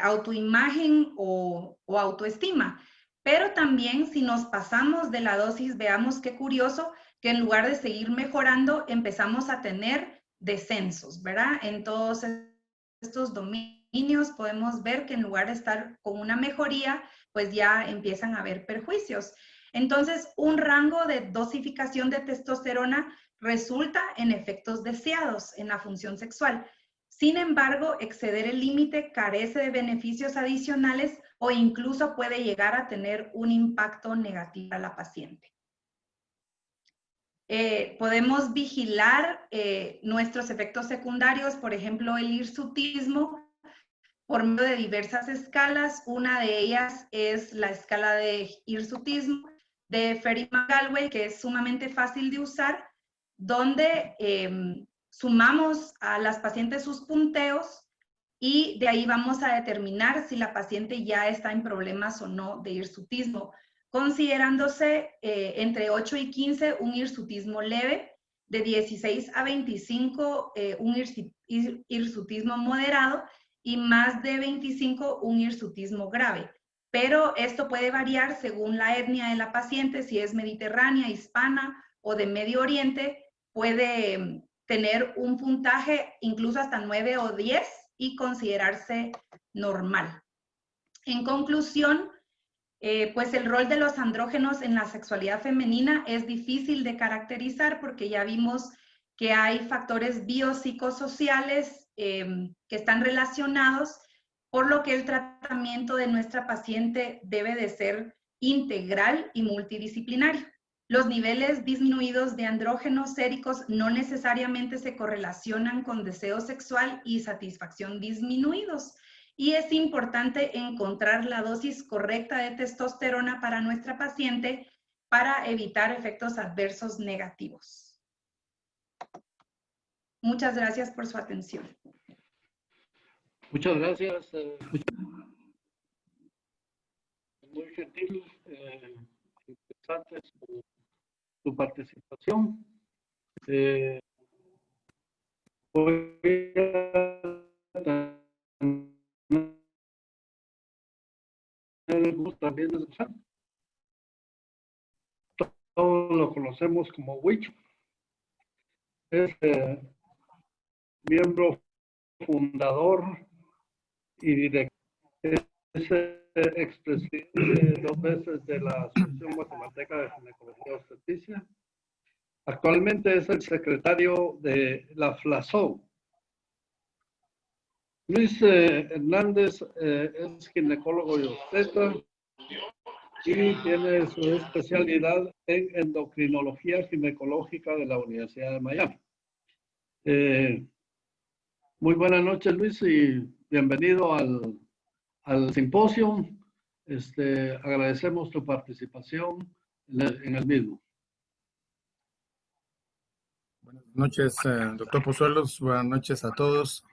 autoimagen o autoestima. Pero también si nos pasamos de la dosis, veamos qué curioso que en lugar de seguir mejorando, empezamos a tener descensos, ¿verdad? En todos estos dominios podemos ver que en lugar de estar con una mejoría, pues ya empiezan a haber perjuicios. Entonces, un rango de dosificación de testosterona resulta en efectos deseados en la función sexual. Sin embargo, exceder el límite carece de beneficios adicionales o incluso puede llegar a tener un impacto negativo a la paciente. Podemos vigilar nuestros efectos secundarios, por ejemplo, el hirsutismo, por medio de diversas escalas. Una de ellas es la escala de hirsutismo de Ferriman-Gallwey, que es sumamente fácil de usar, donde sumamos a las pacientes sus punteos y de ahí vamos a determinar si la paciente ya está en problemas o no de hirsutismo, considerándose entre 8 y 15 un hirsutismo leve, de 16 a 25 un hirsutismo moderado y más de 25 un hirsutismo grave. Pero esto puede variar según la etnia de la paciente, si es mediterránea, hispana o de Medio Oriente, puede tener un puntaje incluso hasta 9 o 10 y considerarse normal. En conclusión, pues el rol de los andrógenos en la sexualidad femenina es difícil de caracterizar porque ya vimos que hay factores biopsicosociales que están relacionados, por lo que el tratamiento de nuestra paciente debe de ser integral y multidisciplinario. Los niveles disminuidos de andrógenos séricos no necesariamente se correlacionan con deseo sexual y satisfacción disminuidos. Y es importante encontrar la dosis correcta de testosterona para nuestra paciente para evitar efectos adversos negativos. Muchas gracias por su atención. Muchas gracias. Muy gentil, interesante su participación. Voy a tener el gusto también de usar. Todos lo conocemos como Huicho. Es miembro fundador y director. Es expresidente 2 veces de la Asociación Guatemalteca de Ginecología y Obstetricia. Actualmente es el secretario de la FLASO. Luis Hernández es ginecólogo y obstetra y tiene su especialidad en endocrinología ginecológica de la Universidad de Miami. Muy buenas noches, Luis, y bienvenido al simposio. Agradecemos tu participación en el mismo. Buenas noches, doctor Pozuelos. Buenas noches a todos.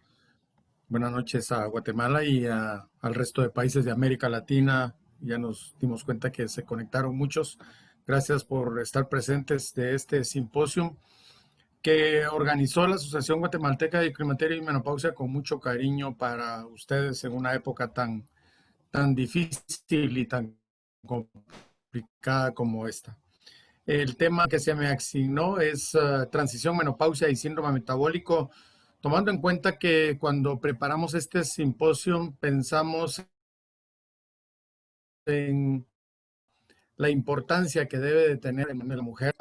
Buenas noches a Guatemala y al resto de países de América Latina. Ya nos dimos cuenta que se conectaron muchos. Gracias por estar presentes de este simposio que organizó la Asociación Guatemalteca de Climaterio y Menopausia con mucho cariño para ustedes en una época tan difícil y tan complicada como esta. El tema que se me asignó es transición, menopausia y síndrome metabólico, tomando en cuenta que cuando preparamos este simposio pensamos en la importancia que debe de tener en la mujer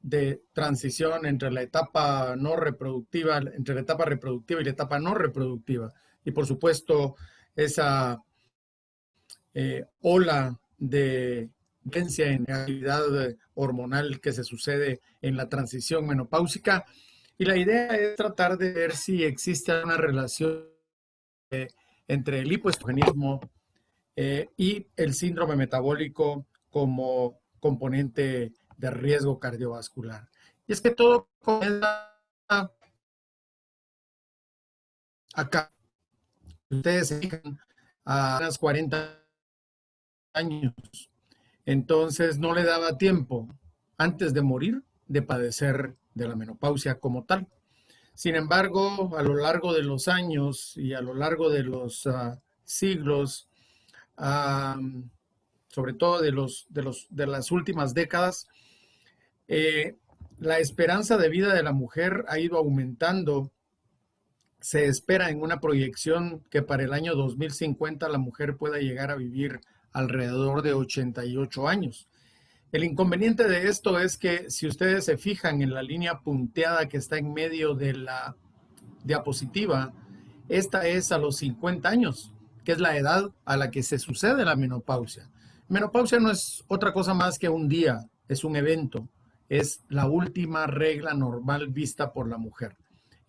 de transición entre la etapa no reproductiva, entre la etapa reproductiva y la etapa no reproductiva. Y por supuesto, esa ola de violencia en la actividad hormonal que se sucede en la transición menopáusica. Y la idea es tratar de ver si existe una relación entre el hipoestrogenismo y el síndrome metabólico como componente de riesgo cardiovascular. Y es que todo comienza acá. Ustedes se fijan a unas 40 años. Entonces no le daba tiempo antes de morir de padecer de la menopausia como tal. Sin embargo, a lo largo de los años y a lo largo de los siglos, sobre todo de las últimas décadas, la esperanza de vida de la mujer ha ido aumentando. Se espera en una proyección que para el año 2050 la mujer pueda llegar a vivir alrededor de 88 años. El inconveniente de esto es que si ustedes se fijan en la línea punteada que está en medio de la diapositiva, esta es a los 50 años, que es la edad a la que se sucede la menopausia. Menopausia no es otra cosa más que un día, es un evento, es la última regla normal vista por la mujer.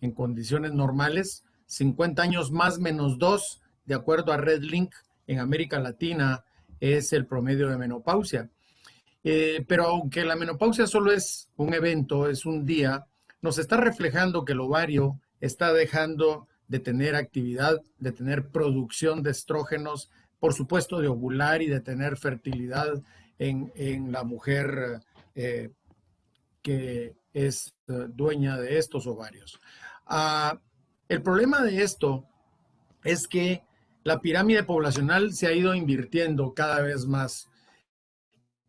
En condiciones normales, 50 años más menos 2, de acuerdo a RedLink, en América Latina es el promedio de menopausia. Pero aunque la menopausia solo es un evento, es un día, nos está reflejando que el ovario está dejando de tener actividad, de tener producción de estrógenos, por supuesto de ovular y de tener fertilidad en la mujer que es dueña de estos ovarios. El problema de esto es que la pirámide poblacional se ha ido invirtiendo cada vez más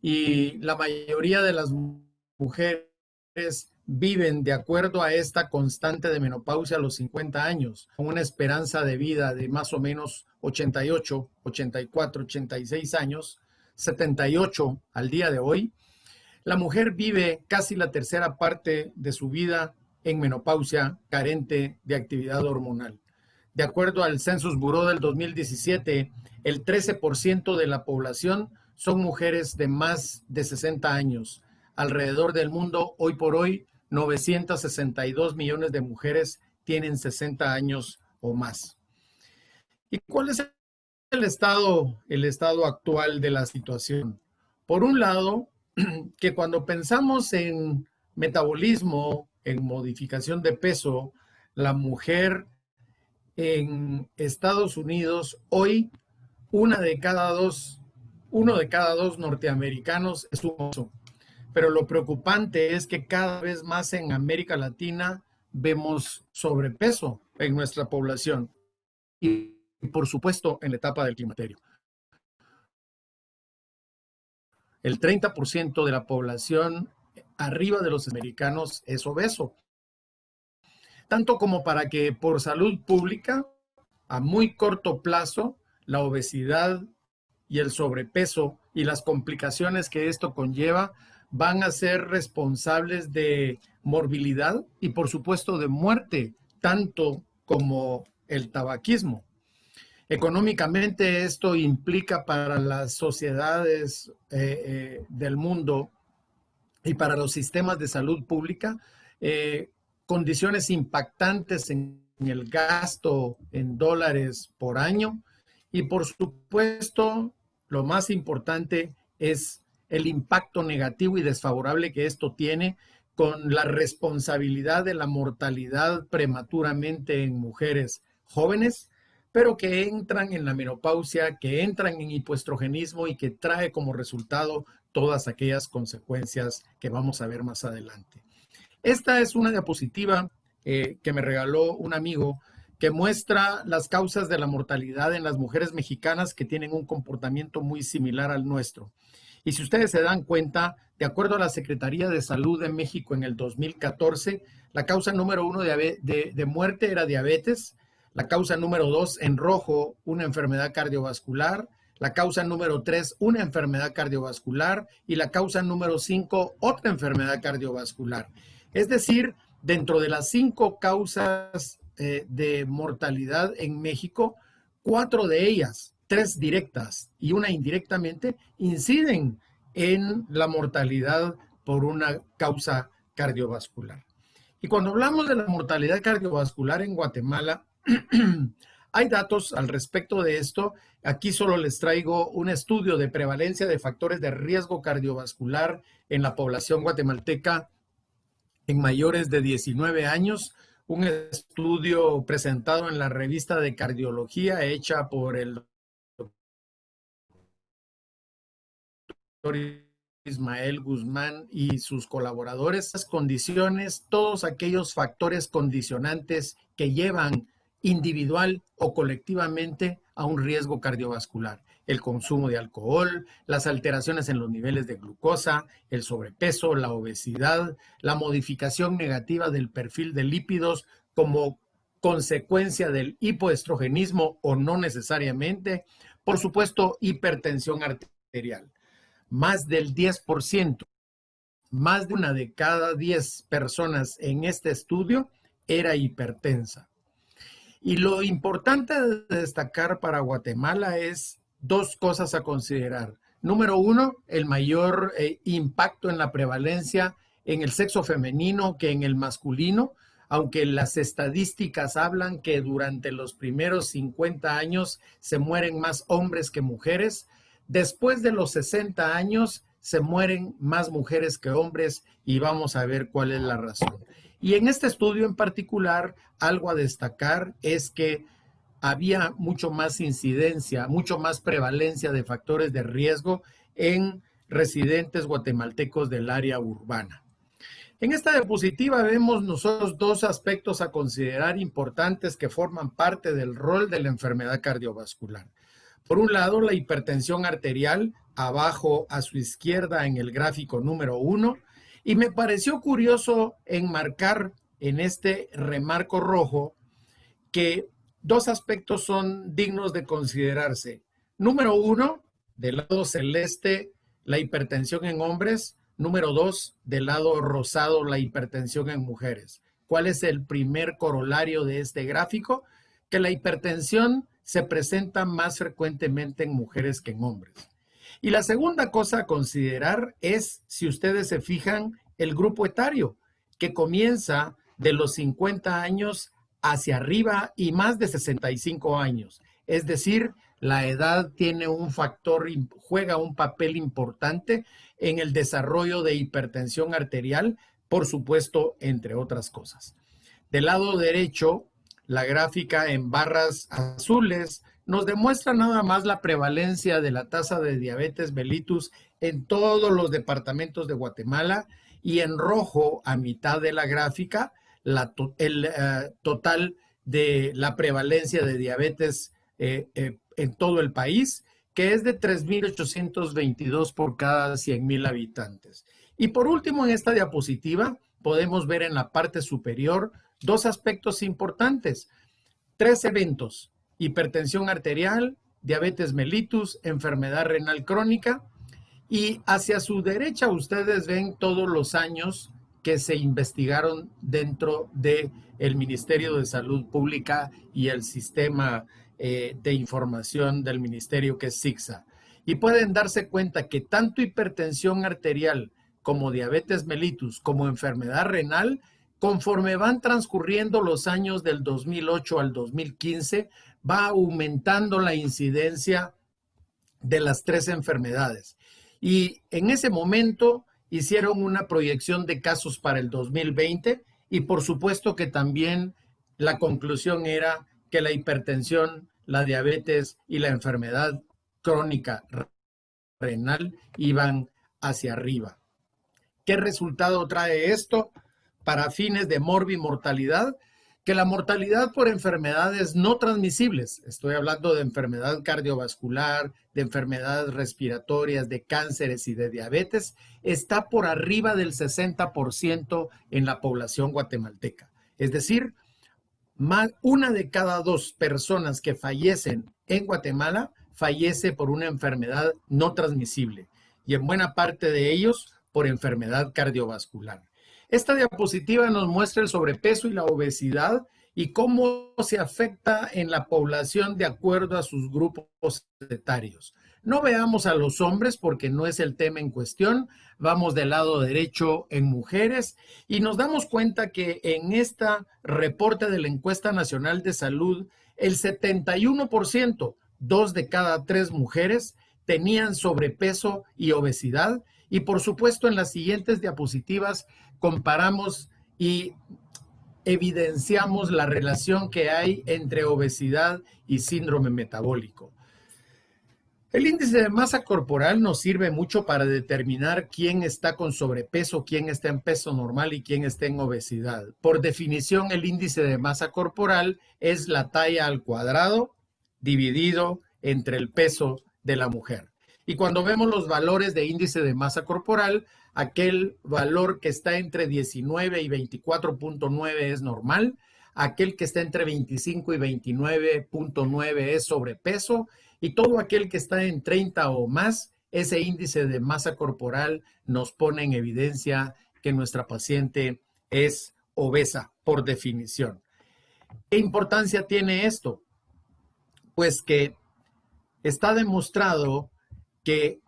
y la mayoría de las mujeres viven de acuerdo a esta constante de menopausia a los 50 años, con una esperanza de vida de más o menos 88, 84, 86 años, 78 al día de hoy. La mujer vive casi la tercera parte de su vida en menopausia, carente de actividad hormonal. De acuerdo al Census Bureau del 2017, el 13% de la población son mujeres de más de 60 años. Alrededor del mundo, hoy por hoy, 962 millones de mujeres tienen 60 años o más. ¿Y cuál es el estado actual de la situación? Por un lado, que cuando pensamos en metabolismo, en modificación de peso, la mujer en Estados Unidos, hoy uno de cada dos norteamericanos es obeso. Pero lo preocupante es que cada vez más en América Latina vemos sobrepeso en nuestra población y por supuesto en la etapa del climaterio. El 30% de la población arriba de los americanos es obeso. Tanto como para que por salud pública, a muy corto plazo, la obesidad y el sobrepeso y las complicaciones que esto conlleva van a ser responsables de morbilidad y por supuesto de muerte, tanto como el tabaquismo. Económicamente esto implica para las sociedades del mundo y para los sistemas de salud pública condiciones impactantes en el gasto en dólares por año y por supuesto lo más importante es el impacto negativo y desfavorable que esto tiene con la responsabilidad de la mortalidad prematuramente en mujeres jóvenes, pero que entran en la menopausia, que entran en hipoestrogenismo y que trae como resultado todas aquellas consecuencias que vamos a ver más adelante. Esta es una diapositiva que me regaló un amigo que muestra las causas de la mortalidad en las mujeres mexicanas que tienen un comportamiento muy similar al nuestro. Y si ustedes se dan cuenta, de acuerdo a la Secretaría de Salud de México en el 2014, la causa número 1 de muerte era diabetes, la causa número 2 en rojo, una enfermedad cardiovascular, la causa número 3, una enfermedad cardiovascular y la causa número 5, otra enfermedad cardiovascular. Es decir, dentro de las 5 causas de mortalidad en México, 4 de ellas, 3 directas y una indirectamente, inciden en la mortalidad por una causa cardiovascular. Y cuando hablamos de la mortalidad cardiovascular en Guatemala, hay datos al respecto de esto. Aquí solo les traigo un estudio de prevalencia de factores de riesgo cardiovascular en la población guatemalteca en mayores de 19 años, un estudio presentado en la revista de cardiología hecha por el Ismael Guzmán y sus colaboradores, las condiciones, todos aquellos factores condicionantes que llevan individual o colectivamente a un riesgo cardiovascular. El consumo de alcohol, las alteraciones en los niveles de glucosa, el sobrepeso, la obesidad, la modificación negativa del perfil de lípidos como consecuencia del hipoestrogenismo o no necesariamente, por supuesto, hipertensión arterial. Más del 10%, más de 1 de cada 10 personas en este estudio era hipertensa. Y lo importante de destacar para Guatemala es 2 cosas a considerar. Número 1, el mayor impacto en la prevalencia en el sexo femenino que en el masculino, aunque las estadísticas hablan que durante los primeros 50 años se mueren más hombres que mujeres. Después de los 60 años se mueren más mujeres que hombres y vamos a ver cuál es la razón. Y en este estudio en particular, algo a destacar es que había mucho más incidencia, mucho más prevalencia de factores de riesgo en residentes guatemaltecos del área urbana. En esta diapositiva vemos nosotros 2 aspectos a considerar importantes que forman parte del rol de la enfermedad cardiovascular. Por un lado, la hipertensión arterial, abajo a su izquierda en el gráfico número 1, y me pareció curioso enmarcar en este remarco rojo que 2 aspectos son dignos de considerarse. Número 1, del lado celeste, la hipertensión en hombres. Número 2, del lado rosado, la hipertensión en mujeres. ¿Cuál es el primer corolario de este gráfico? Que la hipertensión se presenta más frecuentemente en mujeres que en hombres. Y la segunda cosa a considerar es, si ustedes se fijan, el grupo etario, que comienza de los 50 años hacia arriba y más de 65 años. Es decir, la edad tiene un factor, juega un papel importante en el desarrollo de hipertensión arterial, por supuesto, entre otras cosas. Del lado derecho, la gráfica en barras azules nos demuestra nada más la prevalencia de la tasa de diabetes mellitus en todos los departamentos de Guatemala y en rojo, a mitad de la gráfica, el total de la prevalencia de diabetes en todo el país, que es de 3.822 por cada 100,000 habitantes. Y por último, en esta diapositiva podemos ver en la parte superior 2 aspectos importantes. 3 eventos: hipertensión arterial, diabetes mellitus, enfermedad renal crónica. Y hacia su derecha ustedes ven todos los años que se investigaron dentro del Ministerio de Salud Pública y el sistema de información del ministerio, que es SIGSA. Y pueden darse cuenta que tanto hipertensión arterial como diabetes mellitus como enfermedad renal, conforme van transcurriendo los años del 2008 al 2015, va aumentando la incidencia de las 3 enfermedades. Y en ese momento hicieron una proyección de casos para el 2020 y por supuesto que también la conclusión era que la hipertensión, la diabetes y la enfermedad crónica renal iban hacia arriba. ¿Qué resultado trae esto? Para fines de morbimortalidad, que la mortalidad por enfermedades no transmisibles, estoy hablando de enfermedad cardiovascular, de enfermedades respiratorias, de cánceres y de diabetes, está por arriba del 60% en la población guatemalteca. Es decir, 1 de cada 2 personas que fallecen en Guatemala fallece por una enfermedad no transmisible y en buena parte de ellos por enfermedad cardiovascular. Esta diapositiva nos muestra el sobrepeso y la obesidad y cómo se afecta en la población de acuerdo a sus grupos etarios. No veamos a los hombres porque no es el tema en cuestión. Vamos del lado derecho en mujeres y nos damos cuenta que en este reporte de la Encuesta Nacional de Salud, el 71%, 2 de cada 3 mujeres, tenían sobrepeso y obesidad. Y por supuesto, en las siguientes diapositivas comparamos y evidenciamos la relación que hay entre obesidad y síndrome metabólico. El índice de masa corporal nos sirve mucho para determinar quién está con sobrepeso, quién está en peso normal y quién está en obesidad. Por definición, el índice de masa corporal es la talla al cuadrado dividido entre el peso de la mujer. Y cuando vemos los valores de índice de masa corporal, aquel valor que está entre 19 y 24.9 es normal, aquel que está entre 25 y 29.9 es sobrepeso, y todo aquel que está en 30 o más, ese índice de masa corporal nos pone en evidencia que nuestra paciente es obesa por definición. ¿Qué importancia tiene esto? Pues que está demostrado que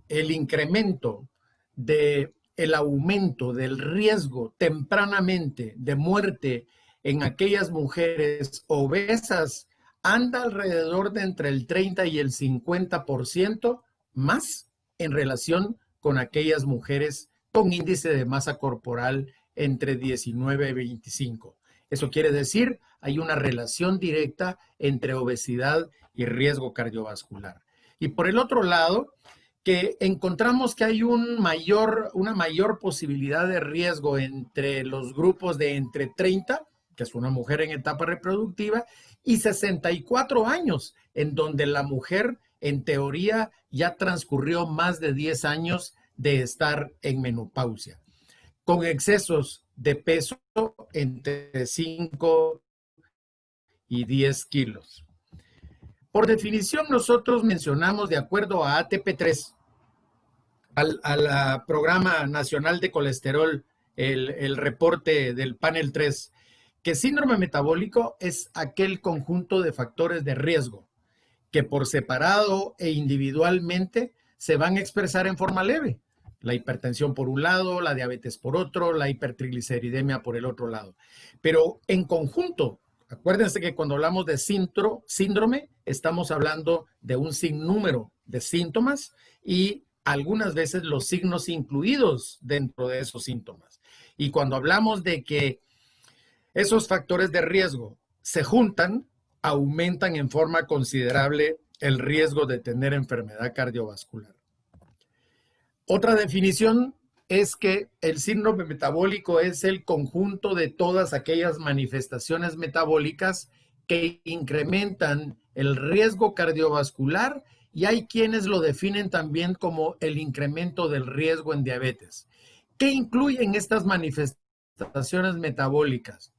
el incremento del aumento del riesgo tempranamente de muerte en aquellas mujeres obesas anda alrededor de entre el 30 y el 50% más en relación con aquellas mujeres con índice de masa corporal entre 19 y 25. Eso quiere decir, hay una relación directa entre obesidad y riesgo cardiovascular. Y por el otro lado, que encontramos que hay una mayor posibilidad de riesgo entre los grupos de entre 30, que es una mujer en etapa reproductiva, y 64 años, en donde la mujer, en teoría, ya transcurrió más de 10 años de estar en menopausia, con excesos de peso entre 5 y 10 kilos. Por definición, nosotros mencionamos, de acuerdo a ATP3, al Programa Nacional de Colesterol, el reporte del panel 3, que síndrome metabólico es aquel conjunto de factores de riesgo que por separado e individualmente se van a expresar en forma leve. La hipertensión por un lado, la diabetes por otro, la hipertrigliceridemia por el otro lado. Pero en conjunto, acuérdense que cuando hablamos de síndrome, estamos hablando de un sinnúmero de síntomas y algunas veces los signos incluidos dentro de esos síntomas. Y cuando hablamos de que esos factores de riesgo se juntan, aumentan en forma considerable el riesgo de tener enfermedad cardiovascular. Otra definición es que el síndrome metabólico es el conjunto de todas aquellas manifestaciones metabólicas que incrementan el riesgo cardiovascular, y hay quienes lo definen también como el incremento del riesgo en diabetes. ¿Qué incluyen estas manifestaciones metabólicas?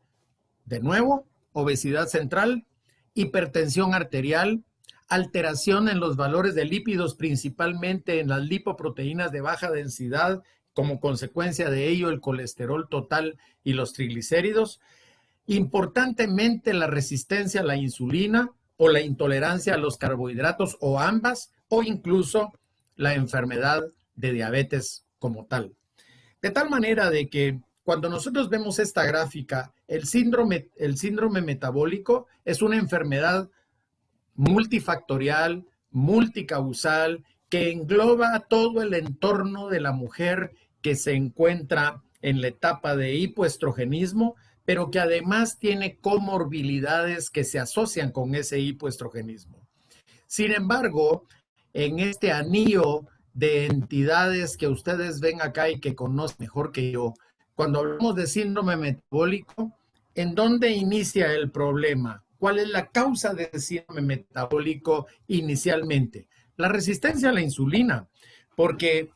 De nuevo, obesidad central, hipertensión arterial, alteración en los valores de lípidos, principalmente en las lipoproteínas de baja densidad, como consecuencia de ello el colesterol total y los triglicéridos. Importantemente, la resistencia a la insulina o la intolerancia a los carbohidratos, o ambas, o incluso la enfermedad de diabetes como tal. De tal manera de que cuando nosotros vemos esta gráfica, el síndrome metabólico es una enfermedad multifactorial, multicausal, que engloba todo el entorno de la mujer que se encuentra en la etapa de hipoestrogenismo, pero que además tiene comorbilidades que se asocian con ese hipoestrogenismo. Sin embargo, en este anillo de entidades que ustedes ven acá y que conocen mejor que yo, cuando hablamos de síndrome metabólico, ¿en dónde inicia el problema? ¿Cuál es la causa de síndrome metabólico inicialmente? La resistencia a la insulina, porque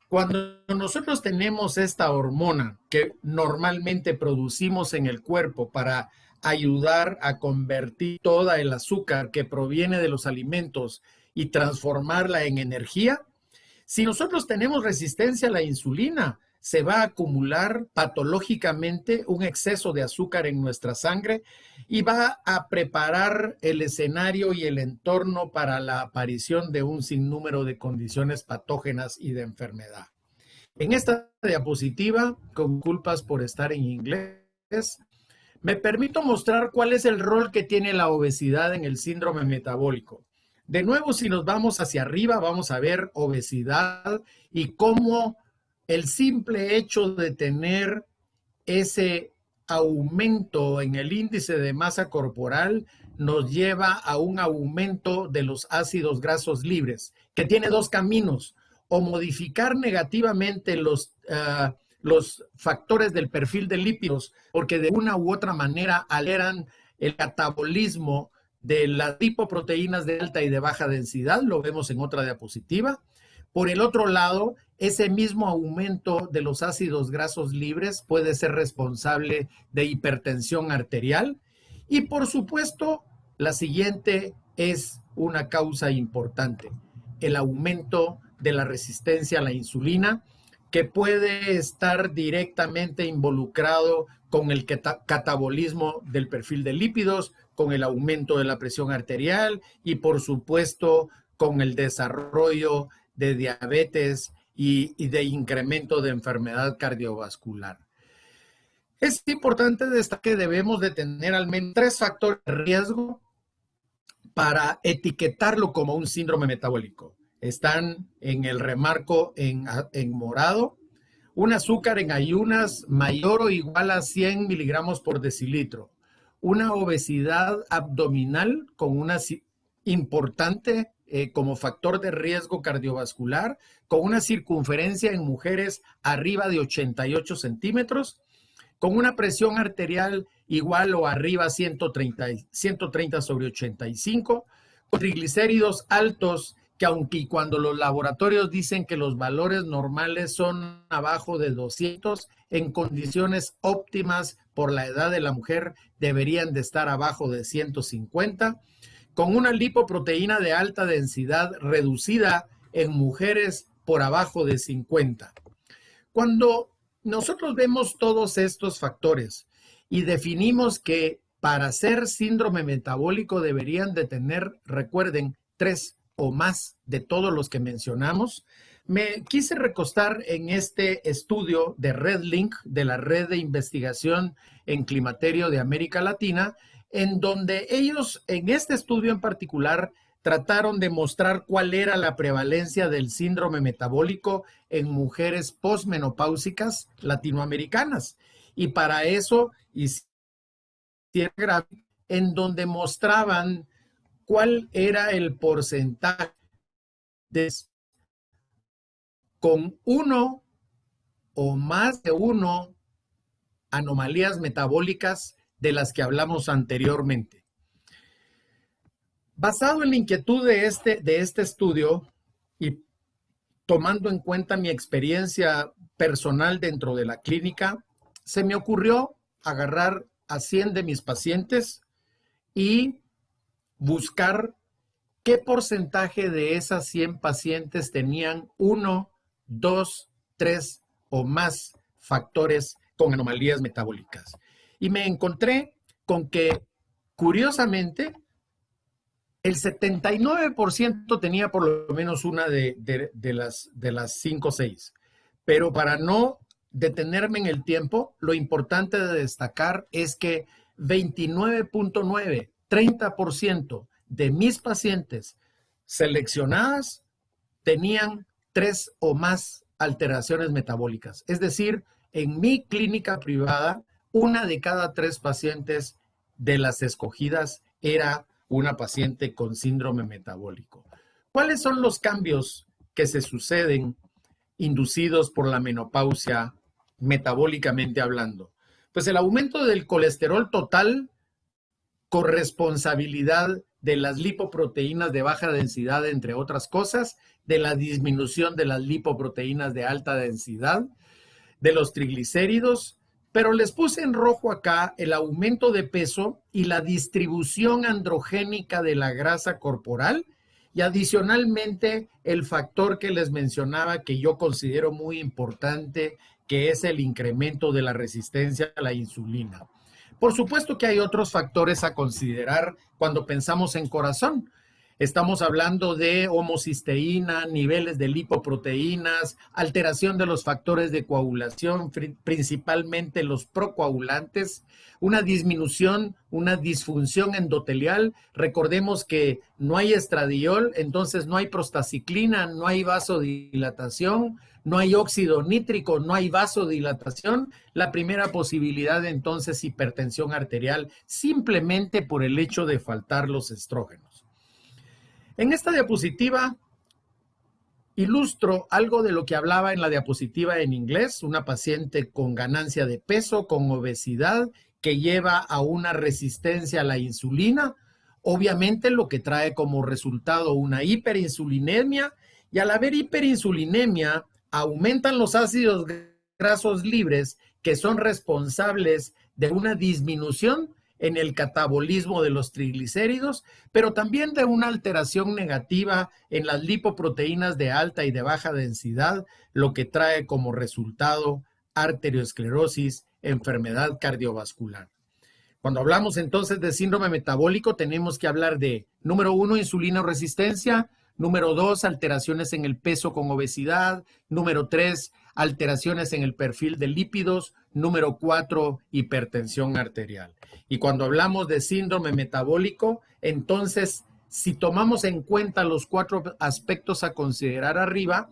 cuando nosotros tenemos esta hormona que normalmente producimos en el cuerpo para ayudar a convertir toda el azúcar que proviene de los alimentos y transformarla en energía, si nosotros tenemos resistencia a la insulina, se va a acumular patológicamente un exceso de azúcar en nuestra sangre y va a preparar el escenario y el entorno para la aparición de un sinnúmero de condiciones patógenas y de enfermedad. En esta diapositiva, con culpas por estar en inglés, me permito mostrar cuál es el rol que tiene la obesidad en el síndrome metabólico. De nuevo, si nos vamos hacia arriba, vamos a ver obesidad y cómo el simple hecho de tener ese aumento en el índice de masa corporal nos lleva a un aumento de los ácidos grasos libres, que tiene dos caminos: o modificar negativamente los factores del perfil de lípidos, porque de una u otra manera alteran el catabolismo de las lipoproteínas de alta y de baja densidad, lo vemos en otra diapositiva. Por el otro lado, ese mismo aumento de los ácidos grasos libres puede ser responsable de hipertensión arterial. Y por supuesto, la siguiente es una causa importante: el aumento de la resistencia a la insulina, que puede estar directamente involucrado con el catabolismo del perfil de lípidos, con el aumento de la presión arterial y por supuesto con el desarrollo de diabetes y de incremento de enfermedad cardiovascular. Es importante destacar que debemos de tener al menos 3 factores de riesgo para etiquetarlo como un síndrome metabólico. Están en el remarco en morado: un azúcar en ayunas mayor o igual a 100 miligramos por decilitro, una obesidad abdominal con una importante como factor de riesgo cardiovascular, con una circunferencia en mujeres arriba de 88 centímetros, con una presión arterial igual o arriba a 130 sobre 85, con triglicéridos altos, que aunque cuando los laboratorios dicen que los valores normales son abajo de 200, en condiciones óptimas por la edad de la mujer deberían de estar abajo de 150, con una lipoproteína de alta densidad reducida en mujeres por abajo de 50. Cuando nosotros vemos todos estos factores y definimos que para ser síndrome metabólico deberían de tener, recuerden, 3 o más de todos los que mencionamos, me quise recostar en este estudio de RedLink, de la Red de Investigación en Climaterio de América Latina, en donde ellos, en este estudio en particular, trataron de mostrar cuál era la prevalencia del síndrome metabólico en mujeres posmenopáusicas latinoamericanas. Y para eso hicieron gráficos en donde mostraban cuál era el porcentaje con 1 o más de 1 anomalías metabólicas de las que hablamos anteriormente. Basado en la inquietud de este estudio y tomando en cuenta mi experiencia personal dentro de la clínica, se me ocurrió agarrar a 100 de mis pacientes y buscar qué porcentaje de esas 100 pacientes tenían 1, 2, 3 o más factores con anomalías metabólicas. Y me encontré con que, curiosamente, el 79% tenía por lo menos una de las 5 o 6. Pero para no detenerme en el tiempo, lo importante de destacar es que 29.9, 30% de mis pacientes seleccionadas tenían 3 o más alteraciones metabólicas. Es decir, en mi clínica privada, 1 de cada 3 pacientes de las escogidas era una paciente con síndrome metabólico. ¿Cuáles son los cambios que se suceden inducidos por la menopausia metabólicamente hablando? Pues el aumento del colesterol total, corresponsabilidad de las lipoproteínas de baja densidad, entre otras cosas, de la disminución de las lipoproteínas de alta densidad, de los triglicéridos, pero les puse en rojo acá el aumento de peso y la distribución androgénica de la grasa corporal, y adicionalmente el factor que les mencionaba que yo considero muy importante, que es el incremento de la resistencia a la insulina. Por supuesto que hay otros factores a considerar cuando pensamos en corazón. Estamos hablando de homocisteína, niveles de lipoproteínas, alteración de los factores de coagulación, principalmente los procoagulantes, una disminución, una disfunción endotelial. Recordemos que no hay estradiol, entonces no hay prostaciclina, no hay vasodilatación, no hay óxido nítrico, no hay vasodilatación. La primera posibilidad entonces hipertensión arterial, simplemente por el hecho de faltar los estrógenos. En esta diapositiva ilustro algo de lo que hablaba en la diapositiva en inglés, una paciente con ganancia de peso, con obesidad, que lleva a una resistencia a la insulina, obviamente lo que trae como resultado una hiperinsulinemia, y al haber hiperinsulinemia aumentan los ácidos grasos libres que son responsables de una disminución en el catabolismo de los triglicéridos, pero también de una alteración negativa en las lipoproteínas de alta y de baja densidad, lo que trae como resultado arteriosclerosis, enfermedad cardiovascular. Cuando hablamos entonces de síndrome metabólico, tenemos que hablar de, número 1, insulina resistencia, número 2, alteraciones en el peso con obesidad, número 3, alteraciones en el perfil de lípidos, número 4, hipertensión arterial. Y cuando hablamos de síndrome metabólico, entonces, si tomamos en cuenta los 4 aspectos a considerar arriba,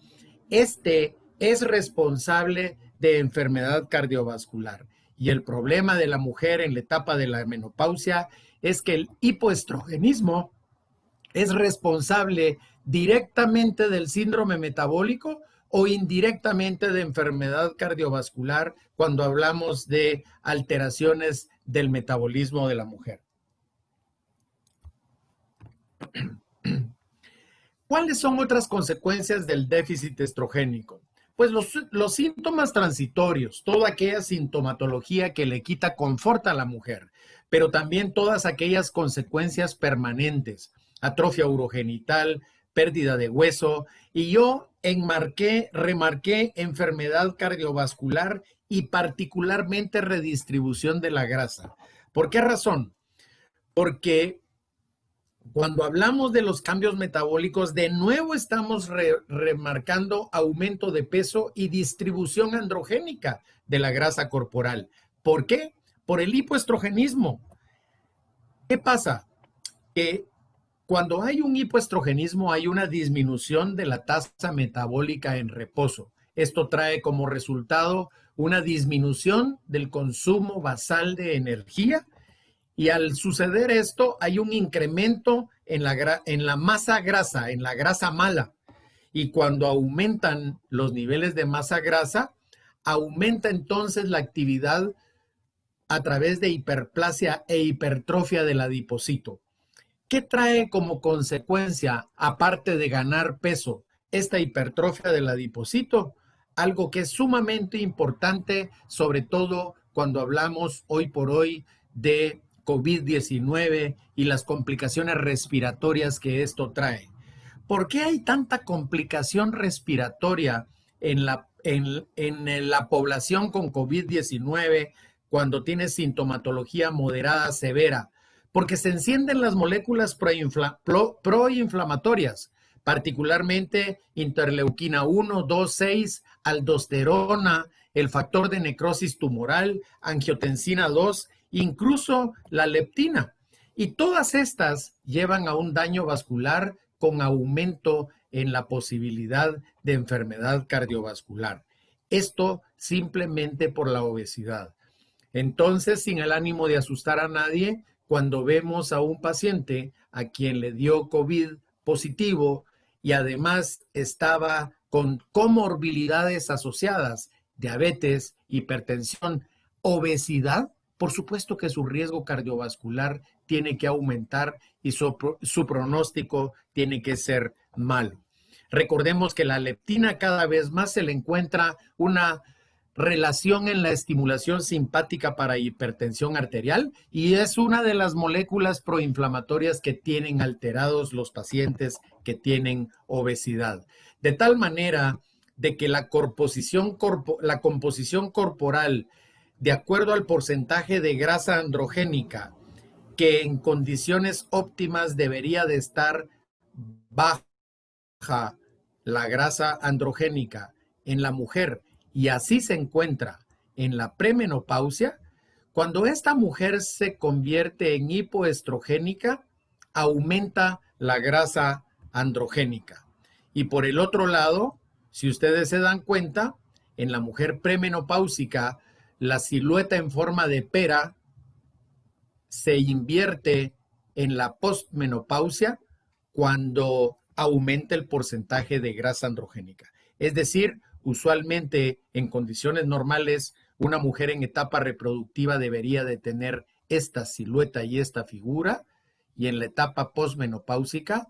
este es responsable de enfermedad cardiovascular. Y el problema de la mujer en la etapa de la menopausia es que el hipoestrogenismo es responsable directamente del síndrome metabólico o indirectamente de enfermedad cardiovascular cuando hablamos de alteraciones del metabolismo de la mujer. ¿Cuáles son otras consecuencias del déficit estrogénico? Pues los síntomas transitorios, toda aquella sintomatología que le quita confort a la mujer, pero también todas aquellas consecuencias permanentes, atrofia urogenital, pérdida de hueso, y yo remarqué enfermedad cardiovascular y particularmente redistribución de la grasa. ¿Por qué razón? Porque cuando hablamos de los cambios metabólicos, de nuevo estamos remarcando aumento de peso y distribución androgénica de la grasa corporal. ¿Por qué? Por el hipoestrogenismo. ¿Qué pasa? Que cuando hay un hipoestrogenismo hay una disminución de la tasa metabólica en reposo. Esto trae como resultado una disminución del consumo basal de energía. Y al suceder esto, hay un incremento en la masa grasa, en la grasa mala. Y cuando aumentan los niveles de masa grasa, aumenta entonces la actividad a través de hiperplasia e hipertrofia del adipocito. ¿Qué trae como consecuencia, aparte de ganar peso, esta hipertrofia del adipocito? Algo que es sumamente importante, sobre todo cuando hablamos hoy por hoy de COVID-19 y las complicaciones respiratorias que esto trae. ¿Por qué hay tanta complicación respiratoria en la población con COVID-19 cuando tiene sintomatología moderada severa? Porque se encienden las moléculas proinflamatorias, particularmente interleuquina 1, 2, 6, aldosterona, el factor de necrosis tumoral, angiotensina 2, incluso la leptina. Y todas estas llevan a un daño vascular con aumento en la posibilidad de enfermedad cardiovascular. Esto simplemente por la obesidad. Entonces, sin el ánimo de asustar a nadie, cuando vemos a un paciente a quien le dio COVID positivo y además estaba con comorbilidades asociadas, diabetes, hipertensión, obesidad, por supuesto que su riesgo cardiovascular tiene que aumentar y su pronóstico tiene que ser malo. Recordemos que la leptina cada vez más se le encuentra una relación en la estimulación simpática para hipertensión arterial y es una de las moléculas proinflamatorias que tienen alterados los pacientes que tienen obesidad. De tal manera de que la composición corporal, de acuerdo al porcentaje de grasa androgénica, que en condiciones óptimas debería de estar baja la grasa androgénica en la mujer y así se encuentra en la premenopausia, cuando esta mujer se convierte en hipoestrogénica, aumenta la grasa androgénica. Y por el otro lado, si ustedes se dan cuenta, en la mujer premenopáusica, la silueta en forma de pera se invierte en la postmenopausia cuando aumenta el porcentaje de grasa androgénica. Es decir, usualmente en condiciones normales, una mujer en etapa reproductiva debería de tener esta silueta y esta figura, y en la etapa postmenopáusica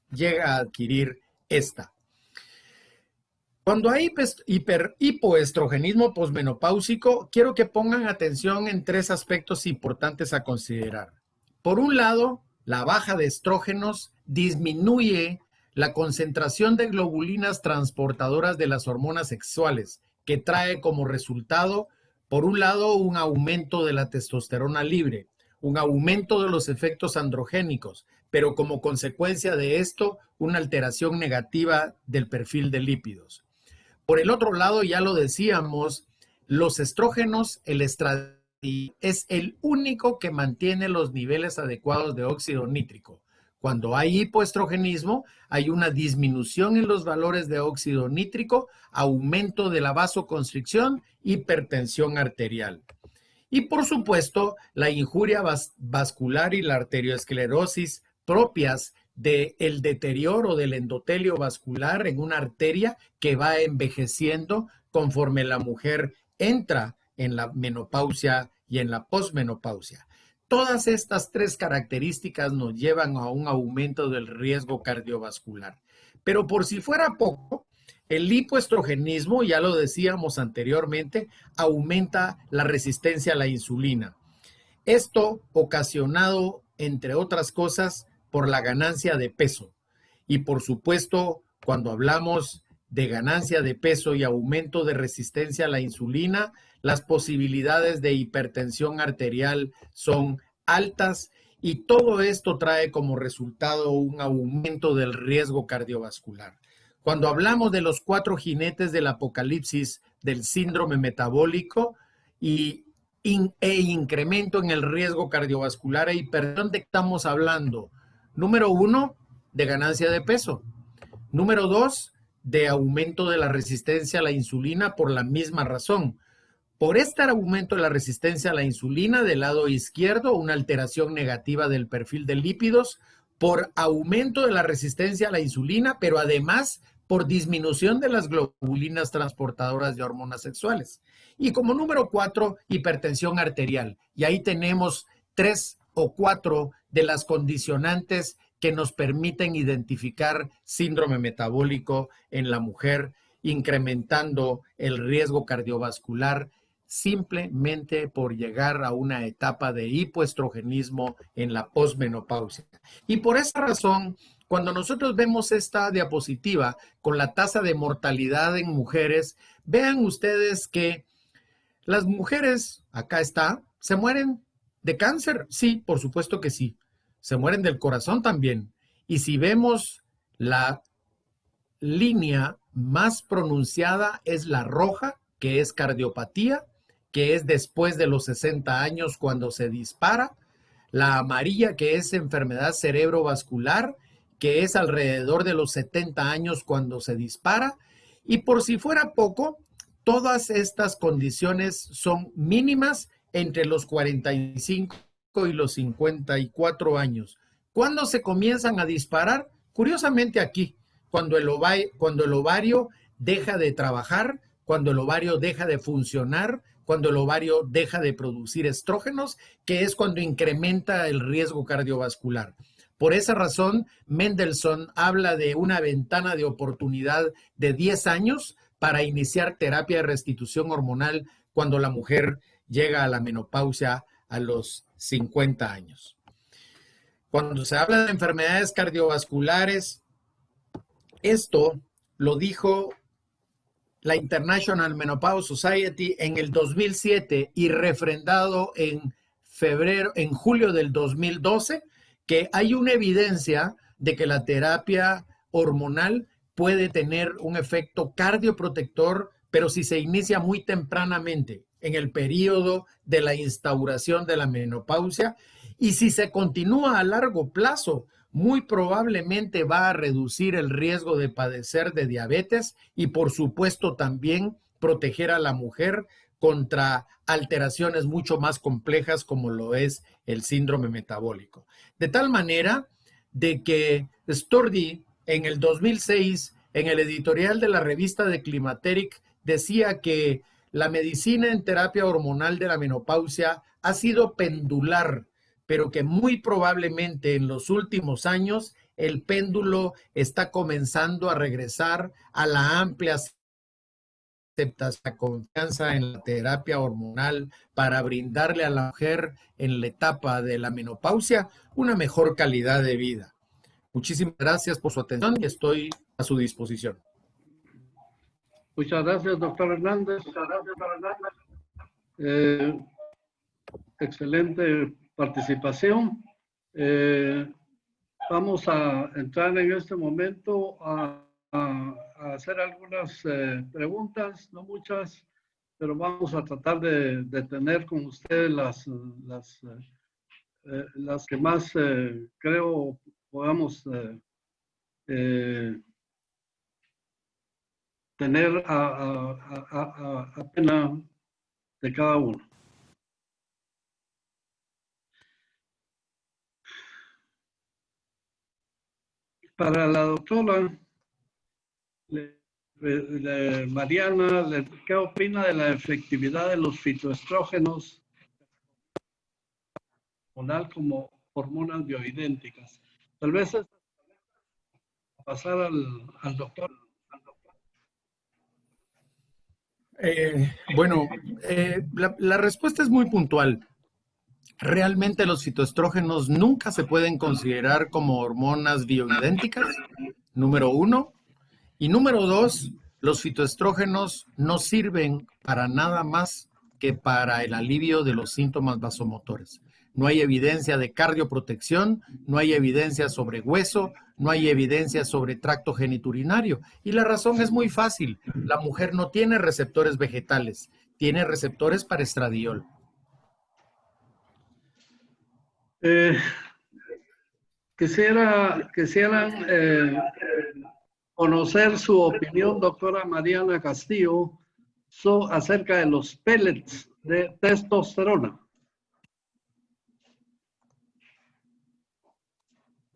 llega a adquirir esta. Cuando hay hipoestrogenismo posmenopáusico, quiero que pongan atención en 3 aspectos importantes a considerar. Por un lado, la baja de estrógenos disminuye la concentración de globulinas transportadoras de las hormonas sexuales, que trae como resultado, por un lado, un aumento de la testosterona libre, un aumento de los efectos androgénicos, pero como consecuencia de esto, una alteración negativa del perfil de lípidos. Por el otro lado, ya lo decíamos, los estrógenos, el estradiol es el único que mantiene los niveles adecuados de óxido nítrico. Cuando hay hipoestrogenismo, hay una disminución en los valores de óxido nítrico, aumento de la vasoconstricción, hipertensión arterial. Y por supuesto, la injuria vascular y la arteriosclerosis propias del deterioro del endotelio vascular en una arteria que va envejeciendo conforme la mujer entra en la menopausia y en la posmenopausia. Todas estas 3 características nos llevan a un aumento del riesgo cardiovascular. Pero por si fuera poco, el hipoestrogenismo, ya lo decíamos anteriormente, aumenta la resistencia a la insulina. Esto ocasionado, entre otras cosas, por la ganancia de peso. Y por supuesto, cuando hablamos de ganancia de peso y aumento de resistencia a la insulina, las posibilidades de hipertensión arterial son altas y todo esto trae como resultado un aumento del riesgo cardiovascular. Cuando hablamos de los 4 jinetes del apocalipsis del síndrome metabólico e incremento en el riesgo cardiovascular e hipertensión, ¿de qué estamos hablando? Número 1, de ganancia de peso. Número 2, de aumento de la resistencia a la insulina por la misma razón. Por este aumento de la resistencia a la insulina del lado izquierdo, una alteración negativa del perfil de lípidos, por aumento de la resistencia a la insulina, pero además por disminución de las globulinas transportadoras de hormonas sexuales. Y como número 4, hipertensión arterial. Y ahí tenemos 3 o 4 de las condicionantes que nos permiten identificar síndrome metabólico en la mujer, incrementando el riesgo cardiovascular simplemente por llegar a una etapa de hipoestrogenismo en la posmenopausia. Y por esa razón, cuando nosotros vemos esta diapositiva con la tasa de mortalidad en mujeres, vean ustedes que las mujeres, acá está, ¿se mueren de cáncer? Sí, por supuesto que sí. Se mueren del corazón también. Y si vemos la línea más pronunciada es la roja, que es cardiopatía, que es después de los 60 años cuando se dispara. La amarilla, que es enfermedad cerebrovascular, que es alrededor de los 70 años cuando se dispara. Y por si fuera poco, todas estas condiciones son mínimas entre los 45 y los 54 años. ¿Cuándo se comienzan a disparar? Curiosamente aquí, cuando el ovario deja de trabajar, cuando el ovario deja de funcionar, cuando el ovario deja de producir estrógenos, que es cuando incrementa el riesgo cardiovascular. Por esa razón, Mendelssohn habla de una ventana de oportunidad de 10 años para iniciar terapia de restitución hormonal cuando la mujer llega a la menopausia a los 50 años. Cuando se habla de enfermedades cardiovasculares, esto lo dijo la International Menopause Society en el 2007 y refrendado en julio del 2012, que hay una evidencia de que la terapia hormonal puede tener un efecto cardioprotector, pero si se inicia muy tempranamente, en el periodo de la instauración de la menopausia, y si se continúa a largo plazo, muy probablemente va a reducir el riesgo de padecer de diabetes y, por supuesto, también proteger a la mujer contra alteraciones mucho más complejas como lo es el síndrome metabólico. De tal manera de que Stordi en el 2006, en el editorial de la revista de Climateric, decía que la medicina en terapia hormonal de la menopausia ha sido pendular, pero que muy probablemente en los últimos años el péndulo está comenzando a regresar a la amplia aceptación, la confianza en la terapia hormonal para brindarle a la mujer en la etapa de la menopausia una mejor calidad de vida. Muchísimas gracias por su atención y estoy a su disposición. Muchas gracias, doctor Hernández. Excelente participación. Vamos a entrar en este momento a hacer algunas preguntas, no muchas, pero vamos a tratar de tener con ustedes las que más creo podamos tener a pena de cada uno. Para la doctora Mariana, ¿qué opina de la efectividad de los fitoestrógenos hormonal como hormonas bioidénticas? Tal vez pasar al doctor. La respuesta es muy puntual. Realmente los fitoestrógenos nunca se pueden considerar como hormonas bioidénticas, número uno. Y número dos, los fitoestrógenos no sirven para nada más que para el alivio de los síntomas vasomotores. No hay evidencia de cardioprotección, no hay evidencia sobre hueso, no hay evidencia sobre tracto geniturinario. Y la razón es muy fácil. La mujer no tiene receptores vegetales, tiene receptores para estradiol. Quisieran conocer su opinión, doctora Mariana Castillo, acerca de los pellets de testosterona.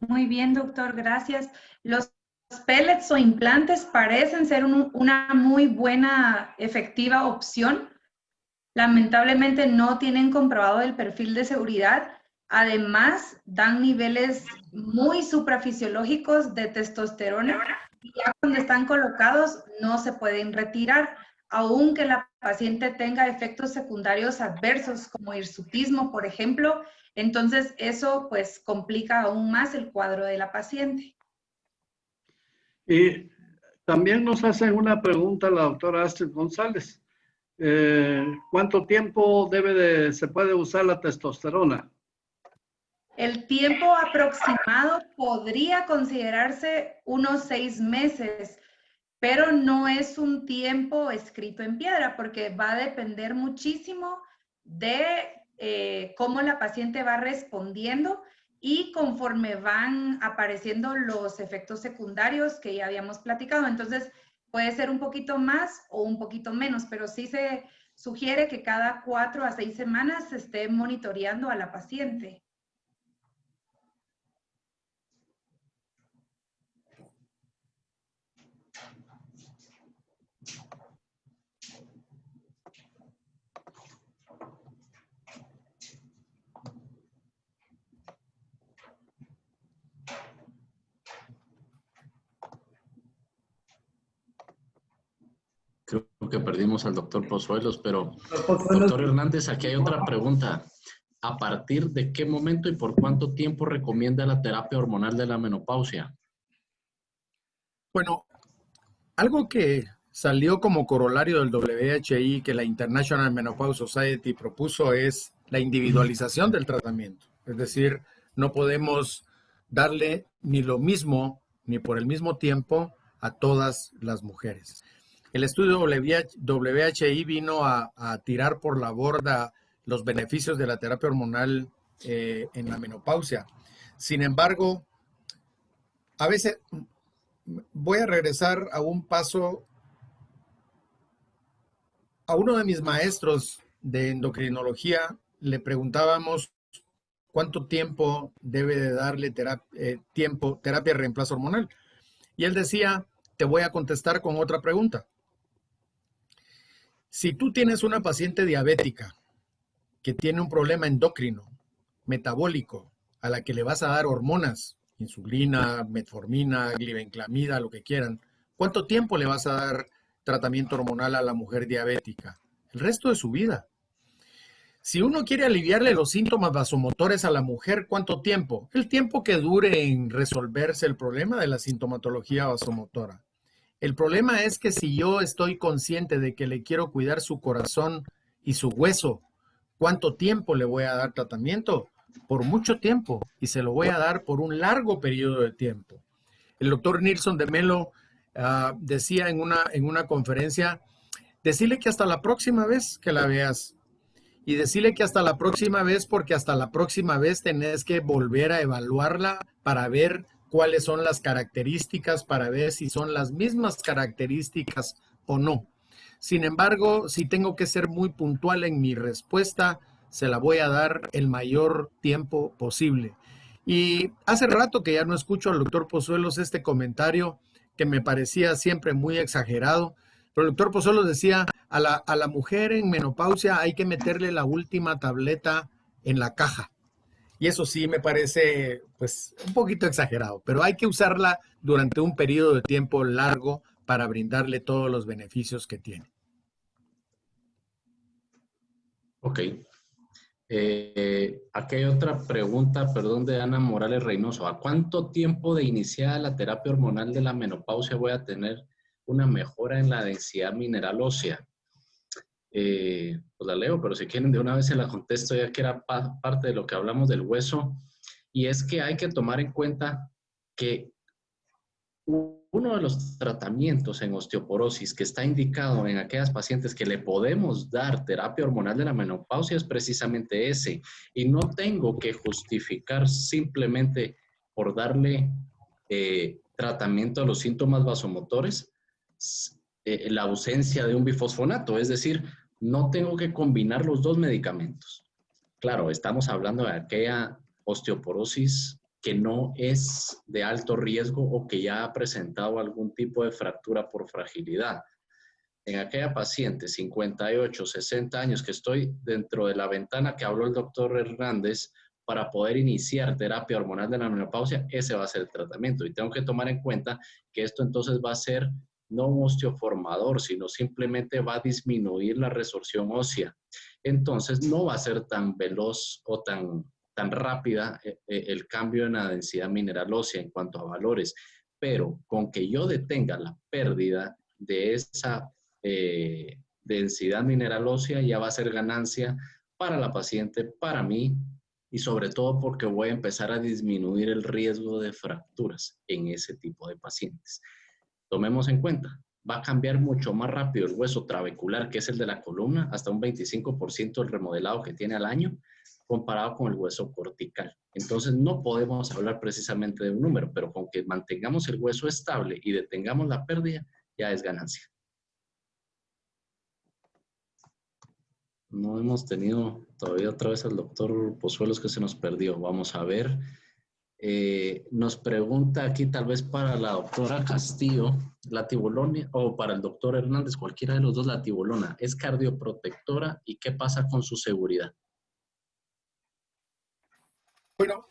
Muy bien, doctor, gracias. Los pellets o implantes parecen ser una muy buena, efectiva opción. Lamentablemente no tienen comprobado el perfil de seguridad. Además, dan niveles muy suprafisiológicos de testosterona y ya cuando están colocados no se pueden retirar, aunque la paciente tenga efectos secundarios adversos como hirsutismo, por ejemplo. Entonces, eso pues complica aún más el cuadro de la paciente. Y también nos hacen una pregunta la doctora Astrid González. ¿Cuánto tiempo se puede usar la testosterona? El tiempo aproximado podría considerarse unos 6 meses, pero no es un tiempo escrito en piedra porque va a depender muchísimo de cómo la paciente va respondiendo y conforme van apareciendo los efectos secundarios que ya habíamos platicado. Entonces, puede ser un poquito más o un poquito menos, pero sí se sugiere que cada 4 a 6 semanas se esté monitoreando a la paciente. Creo que perdimos al doctor Pozuelos, pero doctor Hernández, aquí hay otra pregunta. ¿A partir de qué momento y por cuánto tiempo recomienda la terapia hormonal de la menopausia? Bueno, algo que salió como corolario del WHI que la International Menopause Society propuso es la individualización del tratamiento. Es decir, no podemos darle ni lo mismo ni por el mismo tiempo a todas las mujeres. El estudio WHI vino a tirar por la borda los beneficios de la terapia hormonal en la menopausia. Sin embargo, a veces voy a regresar a un paso. A uno de mis maestros de endocrinología le preguntábamos cuánto tiempo debe de darle terapia de reemplazo hormonal. Y él decía, te voy a contestar con otra pregunta. Si tú tienes una paciente diabética que tiene un problema endocrino, metabólico, a la que le vas a dar hormonas, insulina, metformina, glibenclamida, lo que quieran, ¿cuánto tiempo le vas a dar tratamiento hormonal a la mujer diabética? El resto de su vida. Si uno quiere aliviarle los síntomas vasomotores a la mujer, ¿cuánto tiempo? El tiempo que dure en resolverse el problema de la sintomatología vasomotora. El problema es que si yo estoy consciente de que le quiero cuidar su corazón y su hueso, ¿cuánto tiempo le voy a dar tratamiento? Por mucho tiempo, y se lo voy a dar por un largo periodo de tiempo. El doctor Nilsson de Melo decía en una conferencia, decirle que hasta la próxima vez que la veas, y decirle que hasta la próxima vez, porque hasta la próxima vez tenés que volver a evaluarla para ver cuáles son las características, para ver si son las mismas características o no. Sin embargo, si tengo que ser muy puntual en mi respuesta, se la voy a dar el mayor tiempo posible. Y hace rato que ya no escucho al doctor Pozuelos este comentario que me parecía siempre muy exagerado, pero el doctor Pozuelos decía, a la mujer en menopausia hay que meterle la última tableta en la caja. Y eso sí me parece pues un poquito exagerado, pero hay que usarla durante un periodo de tiempo largo para brindarle todos los beneficios que tiene. Ok. Aquí hay otra pregunta, perdón, de Ana Morales Reynoso. ¿A cuánto tiempo de iniciada la terapia hormonal de la menopausia voy a tener una mejora en la densidad mineral ósea? Pues la leo, pero si quieren de una vez se la contesto, ya que era parte de lo que hablamos del hueso. Y es que hay que tomar en cuenta que uno de los tratamientos en osteoporosis que está indicado en aquellas pacientes que le podemos dar terapia hormonal de la menopausia es precisamente ese. Y no tengo que justificar simplemente por darle tratamiento a los síntomas vasomotores la ausencia de un bifosfonato. Es decir, no tengo que combinar los dos medicamentos. Claro, estamos hablando de aquella osteoporosis que no es de alto riesgo o que ya ha presentado algún tipo de fractura por fragilidad. En aquella paciente, 58, 60 años, que estoy dentro de la ventana que habló el doctor Hernández para poder iniciar terapia hormonal de la menopausia, ese va a ser el tratamiento. Y tengo que tomar en cuenta que esto entonces va a ser no un osteoformador, sino simplemente va a disminuir la resorción ósea. Entonces no va a ser tan veloz o tan rápida el cambio en la densidad mineral ósea en cuanto a valores, pero con que yo detenga la pérdida de esa densidad mineral ósea ya va a ser ganancia para la paciente, para mí, y sobre todo porque voy a empezar a disminuir el riesgo de fracturas en ese tipo de pacientes. Tomemos en cuenta, va a cambiar mucho más rápido el hueso trabecular, que es el de la columna, hasta un 25% del remodelado que tiene al año, comparado con el hueso cortical. Entonces no podemos hablar precisamente de un número, pero con que mantengamos el hueso estable y detengamos la pérdida, ya es ganancia. No hemos tenido todavía otra vez al doctor Pozuelos, que se nos perdió. Vamos a ver. Nos pregunta aquí tal vez para la doctora Castillo, la tibolona, o para el doctor Hernández, cualquiera de los dos, la tibolona, ¿es cardioprotectora y qué pasa con su seguridad? Bueno,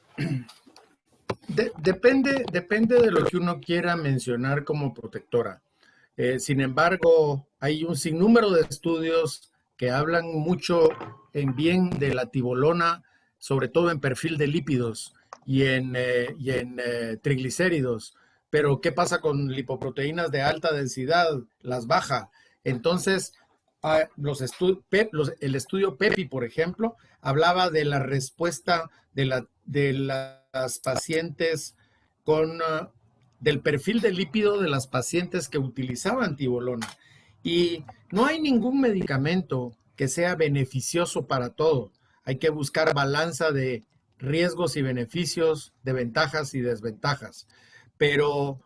depende de lo que uno quiera mencionar como protectora. Sin embargo, hay un sinnúmero de estudios que hablan mucho en bien de la tibolona, sobre todo en perfil de lípidos y en triglicéridos. Pero, ¿qué pasa con lipoproteínas de alta densidad? Las baja. Entonces, el estudio PEPI, por ejemplo, hablaba de la respuesta de la las pacientes del perfil de lípido de las pacientes que utilizaban tibolona. Y no hay ningún medicamento que sea beneficioso para todo. Hay que buscar balanza de riesgos y beneficios, de ventajas y desventajas. Pero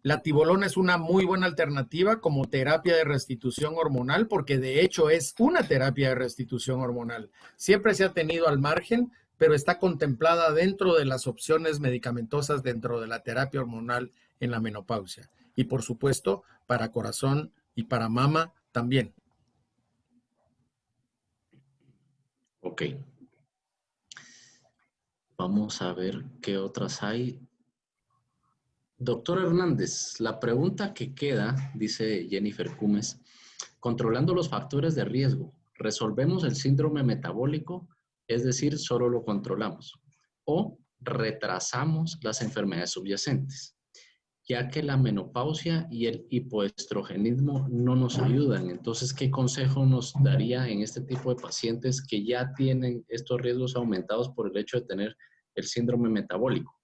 la tibolona es una muy buena alternativa como terapia de restitución hormonal, porque de hecho es una terapia de restitución hormonal. Siempre se ha tenido al margen, pero está contemplada dentro de las opciones medicamentosas dentro de la terapia hormonal en la menopausia. Y por supuesto, para corazón y para mama también. Ok. Vamos a ver qué otras hay. Doctor Hernández, la pregunta que queda, dice Jennifer Cumes, controlando los factores de riesgo, ¿resolvemos el síndrome metabólico? Es decir, solo lo controlamos. ¿O retrasamos las enfermedades subyacentes? Ya que la menopausia y el hipoestrogenismo no nos ayudan. Entonces, ¿qué consejo nos daría en este tipo de pacientes que ya tienen estos riesgos aumentados por el hecho de tener el síndrome metabólico?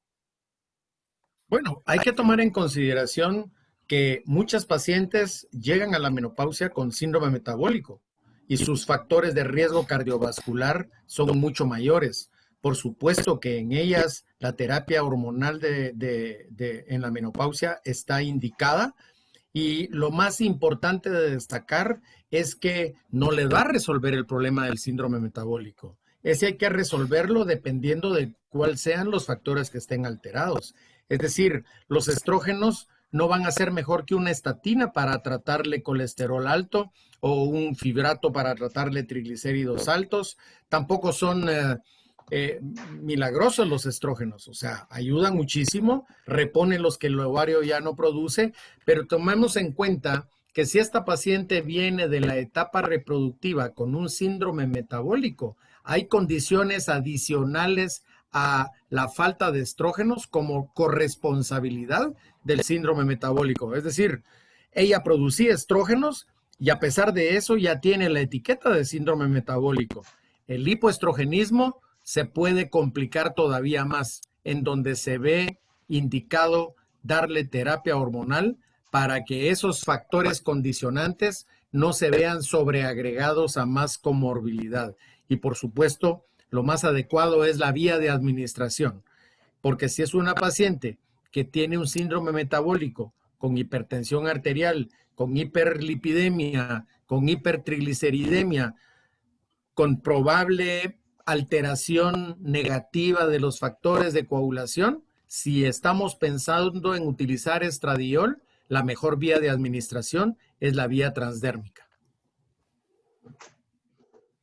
Bueno, hay que tomar en consideración que muchas pacientes llegan a la menopausia con síndrome metabólico y sus factores de riesgo cardiovascular son mucho mayores. Por supuesto que en ellas la terapia hormonal en la menopausia está indicada, y lo más importante de destacar es que no le va a resolver el problema del síndrome metabólico. Ese hay que resolverlo dependiendo de cuáles sean los factores que estén alterados. Es decir, los estrógenos no van a ser mejor que una estatina para tratarle colesterol alto o un fibrato para tratarle triglicéridos altos. Tampoco son milagrosos los estrógenos, o sea, ayudan muchísimo, reponen los que el ovario ya no produce, pero tomemos en cuenta que si esta paciente viene de la etapa reproductiva con un síndrome metabólico, hay condiciones adicionales a la falta de estrógenos como corresponsabilidad del síndrome metabólico. Es decir, ella producía estrógenos y a pesar de eso ya tiene la etiqueta de síndrome metabólico. El hipoestrogenismo se puede complicar todavía más, en donde se ve indicado darle terapia hormonal para que esos factores condicionantes no se vean sobreagregados a más comorbilidad. Y por supuesto, lo más adecuado es la vía de administración, porque si es una paciente que tiene un síndrome metabólico con hipertensión arterial, con hiperlipidemia, con hipertrigliceridemia, con probable alteración negativa de los factores de coagulación, si estamos pensando en utilizar estradiol, la mejor vía de administración es la vía transdérmica.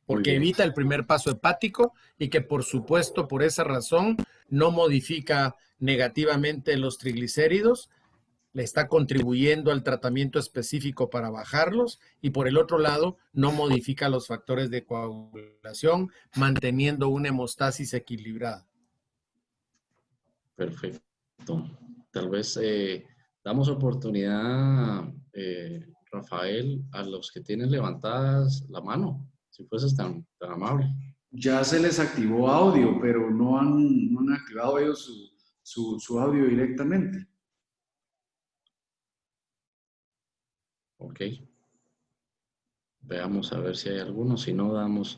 Porque evita el primer paso hepático y que, por supuesto, por esa razón, no modifica negativamente los triglicéridos, le está contribuyendo al tratamiento específico para bajarlos y por el otro lado no modifica los factores de coagulación, manteniendo una hemostasis equilibrada. Perfecto. Tal vez damos oportunidad, Rafael, a los que tienen levantadas la mano, si fueses tan amable. Ya se les activó audio, pero no han activado ellos su audio directamente. Ok. Veamos a ver si hay alguno. Si no, damos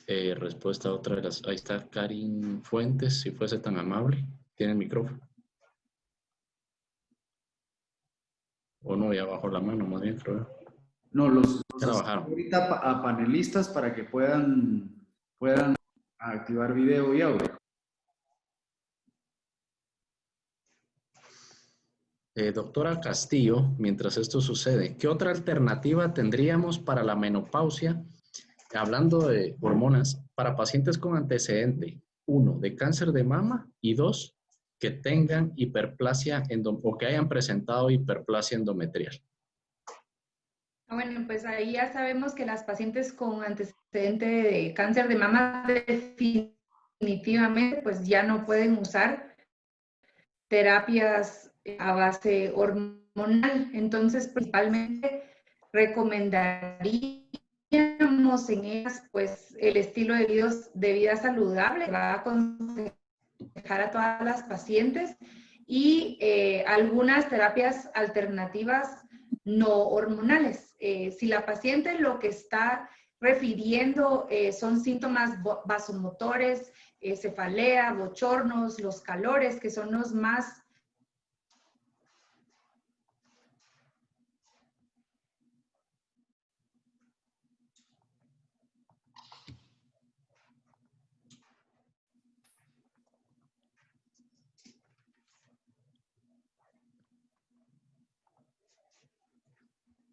respuesta a otra de las. Ahí está Karin Fuentes, si fuese tan amable. Tiene el micrófono. O no, ya bajó la mano, más bien, creo. No, los trabajaron ahorita a panelistas para que puedan activar video y audio. Doctora Castillo, mientras esto sucede, ¿qué otra alternativa tendríamos para la menopausia, hablando de hormonas, para pacientes con antecedente, 1, de cáncer de mama y 2, que tengan hiperplasia o que hayan presentado hiperplasia endometrial? Bueno, pues ahí ya sabemos que las pacientes con antecedente de cáncer de mama definitivamente pues ya no pueden usar terapias a base hormonal. Entonces, principalmente recomendaríamos en ellas pues el estilo de vida saludable. Va a aconsejar a todas las pacientes y algunas terapias alternativas no hormonales. Si la paciente lo que está refiriendo son síntomas vasomotores, cefalea, bochornos, los calores, que son los más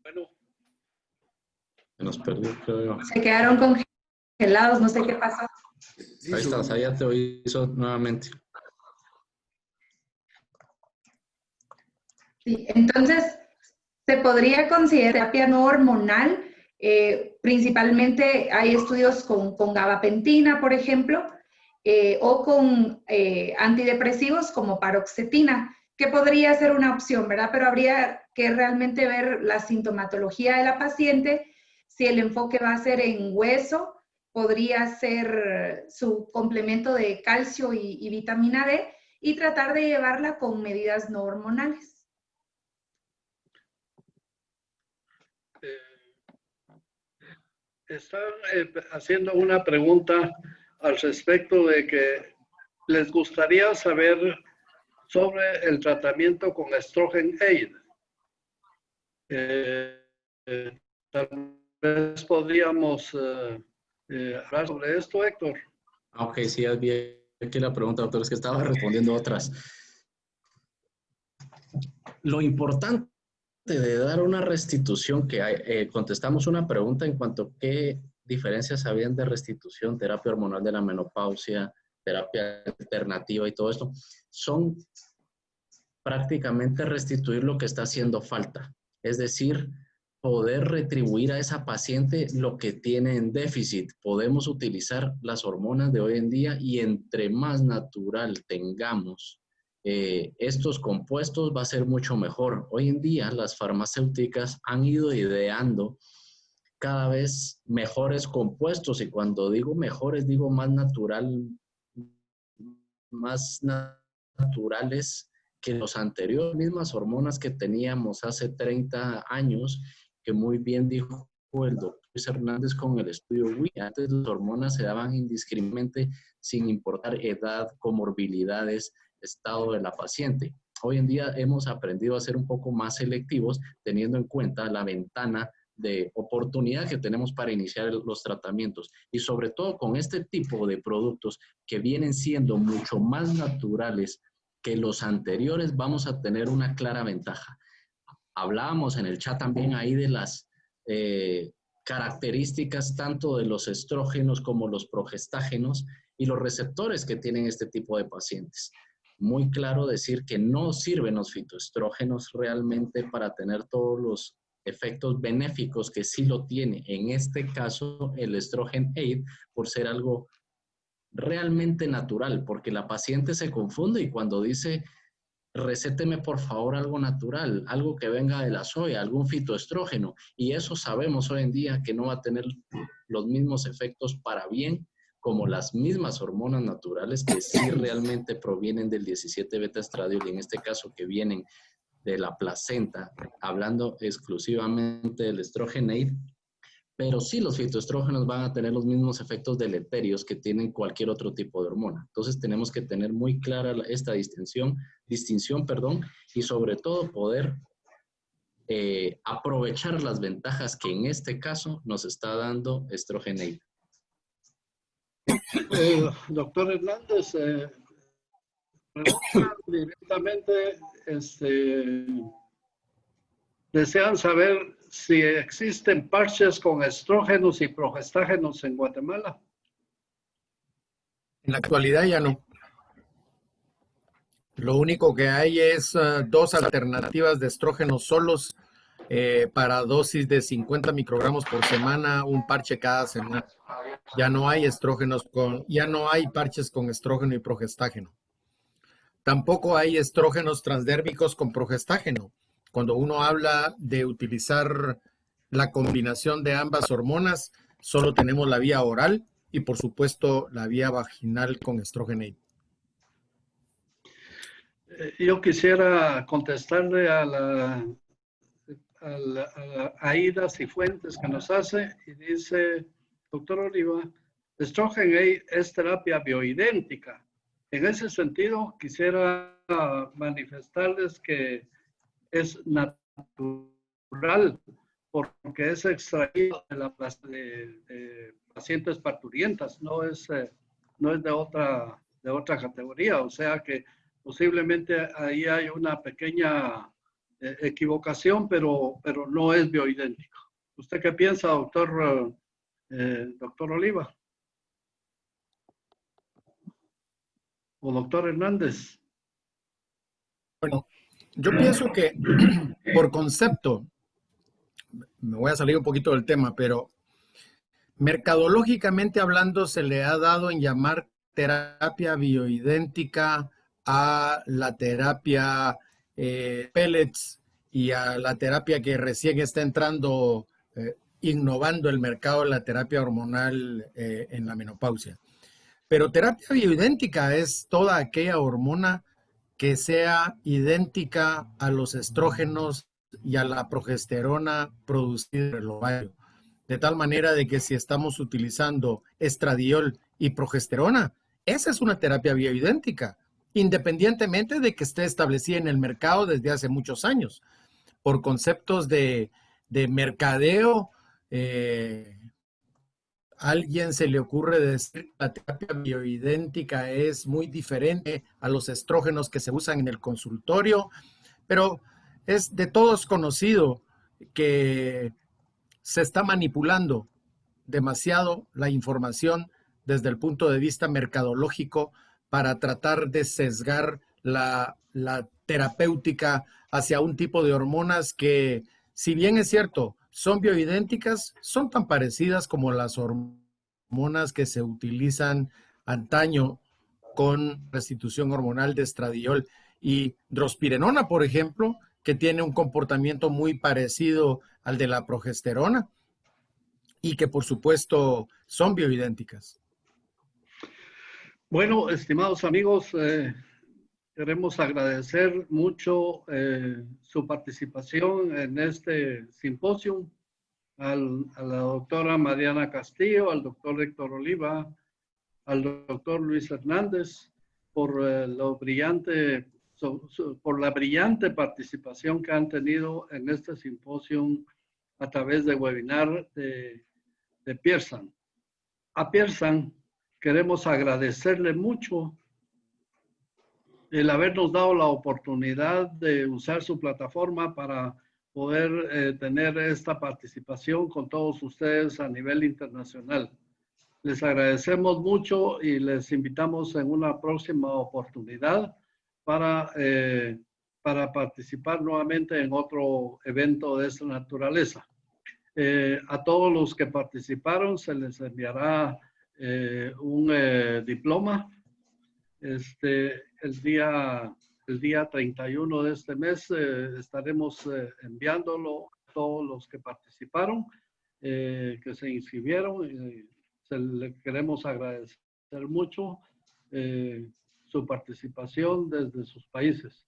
Bueno, Se nos perdió, creo yo. se quedaron congelados, no sé qué pasó. Ahí estás, ahí ya te oí nuevamente. Sí, entonces, se podría considerar terapia no hormonal. Principalmente hay estudios con gabapentina, por ejemplo, o con antidepresivos como paroxetina, que podría ser una opción, ¿verdad? Pero habría que realmente ver la sintomatología de la paciente. Si el enfoque va a ser en hueso, podría ser su complemento de calcio y vitamina D y tratar de llevarla con medidas no hormonales. Están haciendo una pregunta al respecto de que les gustaría saber sobre el tratamiento con Estrogen Aid. Tal vez podríamos hablar sobre esto, Héctor. Ok, sí, ya vi aquí la pregunta, doctor, es que estaba respondiendo otras. Lo importante de dar una restitución que hay, contestamos una pregunta en cuanto a qué diferencias habían de restitución, terapia hormonal de la menopausia, terapia alternativa y todo esto, son prácticamente restituir lo que está haciendo falta. Es decir, poder retribuir a esa paciente lo que tiene en déficit. Podemos utilizar las hormonas de hoy en día y entre más natural tengamos estos compuestos va a ser mucho mejor. Hoy en día las farmacéuticas han ido ideando cada vez mejores compuestos y cuando digo mejores digo más naturales que los anteriores, mismas hormonas que teníamos hace 30 años, que muy bien dijo el doctor Luis Hernández con el estudio WI. Antes las hormonas se daban indiscriminadamente sin importar edad, comorbilidades, estado de la paciente. Hoy en día hemos aprendido a ser un poco más selectivos teniendo en cuenta la ventana de oportunidad que tenemos para iniciar los tratamientos y sobre todo con este tipo de productos que vienen siendo mucho más naturales que los anteriores, vamos a tener una clara ventaja. Hablábamos en el chat también ahí de las características tanto de los estrógenos como los progestágenos y los receptores que tienen este tipo de pacientes. Muy claro decir que no sirven los fitoestrógenos realmente para tener todos los efectos benéficos que sí lo tiene. En este caso, el Estrogen Aid, por ser algo realmente natural, porque la paciente se confunde y cuando dice, recéteme por favor algo natural, algo que venga de la soya, algún fitoestrógeno, y eso sabemos hoy en día que no va a tener los mismos efectos para bien como las mismas hormonas naturales que sí realmente provienen del 17-beta-estradiol y en este caso que vienen de la placenta, hablando exclusivamente del Estrogen Aid, pero sí los fitoestrógenos van a tener los mismos efectos deleterios que tienen cualquier otro tipo de hormona. Entonces tenemos que tener muy clara esta distinción, y sobre todo poder aprovechar las ventajas que en este caso nos está dando Estrogen Aid. Doctor Hernández, pregunta directamente, desean saber si existen parches con estrógenos y progestágenos en Guatemala. En la actualidad ya no. Lo único que hay es dos alternativas de estrógenos solos para dosis de 50 microgramos por semana, un parche cada semana. Ya no hay ya no hay parches con estrógeno y progestágeno. Tampoco hay estrógenos transdérmicos con progestágeno. Cuando uno habla de utilizar la combinación de ambas hormonas, solo tenemos la vía oral y por supuesto la vía vaginal con Estrogen Aid. Yo quisiera contestarle a Aida Cifuentes que nos hace y dice, doctor Oliva, Strogen es terapia bioidéntica. En ese sentido, quisiera manifestarles que es natural porque es extraído de pacientes parturientas, no es de otra categoría, o sea que posiblemente ahí hay una pequeña equivocación, pero no es bioidéntico. ¿Usted qué piensa, doctor Oliva? O doctor Hernández. Bueno, yo pienso que por concepto, me voy a salir un poquito del tema, pero mercadológicamente hablando se le ha dado en llamar terapia bioidéntica a la terapia pellets y a la terapia que recién está entrando, innovando el mercado de la terapia hormonal en la menopausia. Pero terapia bioidéntica es toda aquella hormona que sea idéntica a los estrógenos y a la progesterona producida en el ovario. De tal manera de que si estamos utilizando estradiol y progesterona, esa es una terapia bioidéntica, independientemente de que esté establecida en el mercado desde hace muchos años. Por conceptos de mercadeo, alguien se le ocurre decir que la terapia bioidéntica es muy diferente a los estrógenos que se usan en el consultorio, pero es de todos conocido que se está manipulando demasiado la información desde el punto de vista mercadológico para tratar de sesgar la terapéutica hacia un tipo de hormonas que, si bien es cierto, son bioidénticas, son tan parecidas como las hormonas que se utilizan antaño con restitución hormonal de estradiol y drospirenona, por ejemplo, que tiene un comportamiento muy parecido al de la progesterona y que por supuesto son bioidénticas. Bueno, estimados amigos, queremos agradecer mucho su participación en este simposio, a la doctora Mariana Castillo, al doctor Héctor Oliva, al doctor Luis Hernández, por por la brillante participación que han tenido en este simposio a través de webinar de Pearson. A Pearson queremos agradecerle mucho el habernos dado la oportunidad de usar su plataforma para poder tener esta participación con todos ustedes a nivel internacional. Les agradecemos mucho y les invitamos en una próxima oportunidad para participar nuevamente en otro evento de esta naturaleza. A todos los que participaron se les enviará un diploma. El día 31 de este mes estaremos enviándolo a todos los que participaron, que se inscribieron. Le queremos agradecer mucho su participación desde sus países.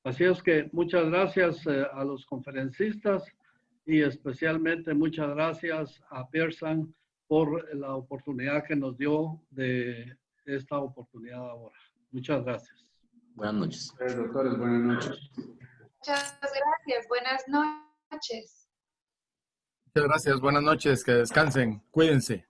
Así es que muchas gracias a los conferencistas y especialmente muchas gracias a Pearson por la oportunidad que nos dio de esta oportunidad ahora. Muchas gracias. Buenas noches. Doctores, buenas noches. Muchas gracias. Buenas noches. Muchas gracias. Buenas noches. Que descansen. Cuídense.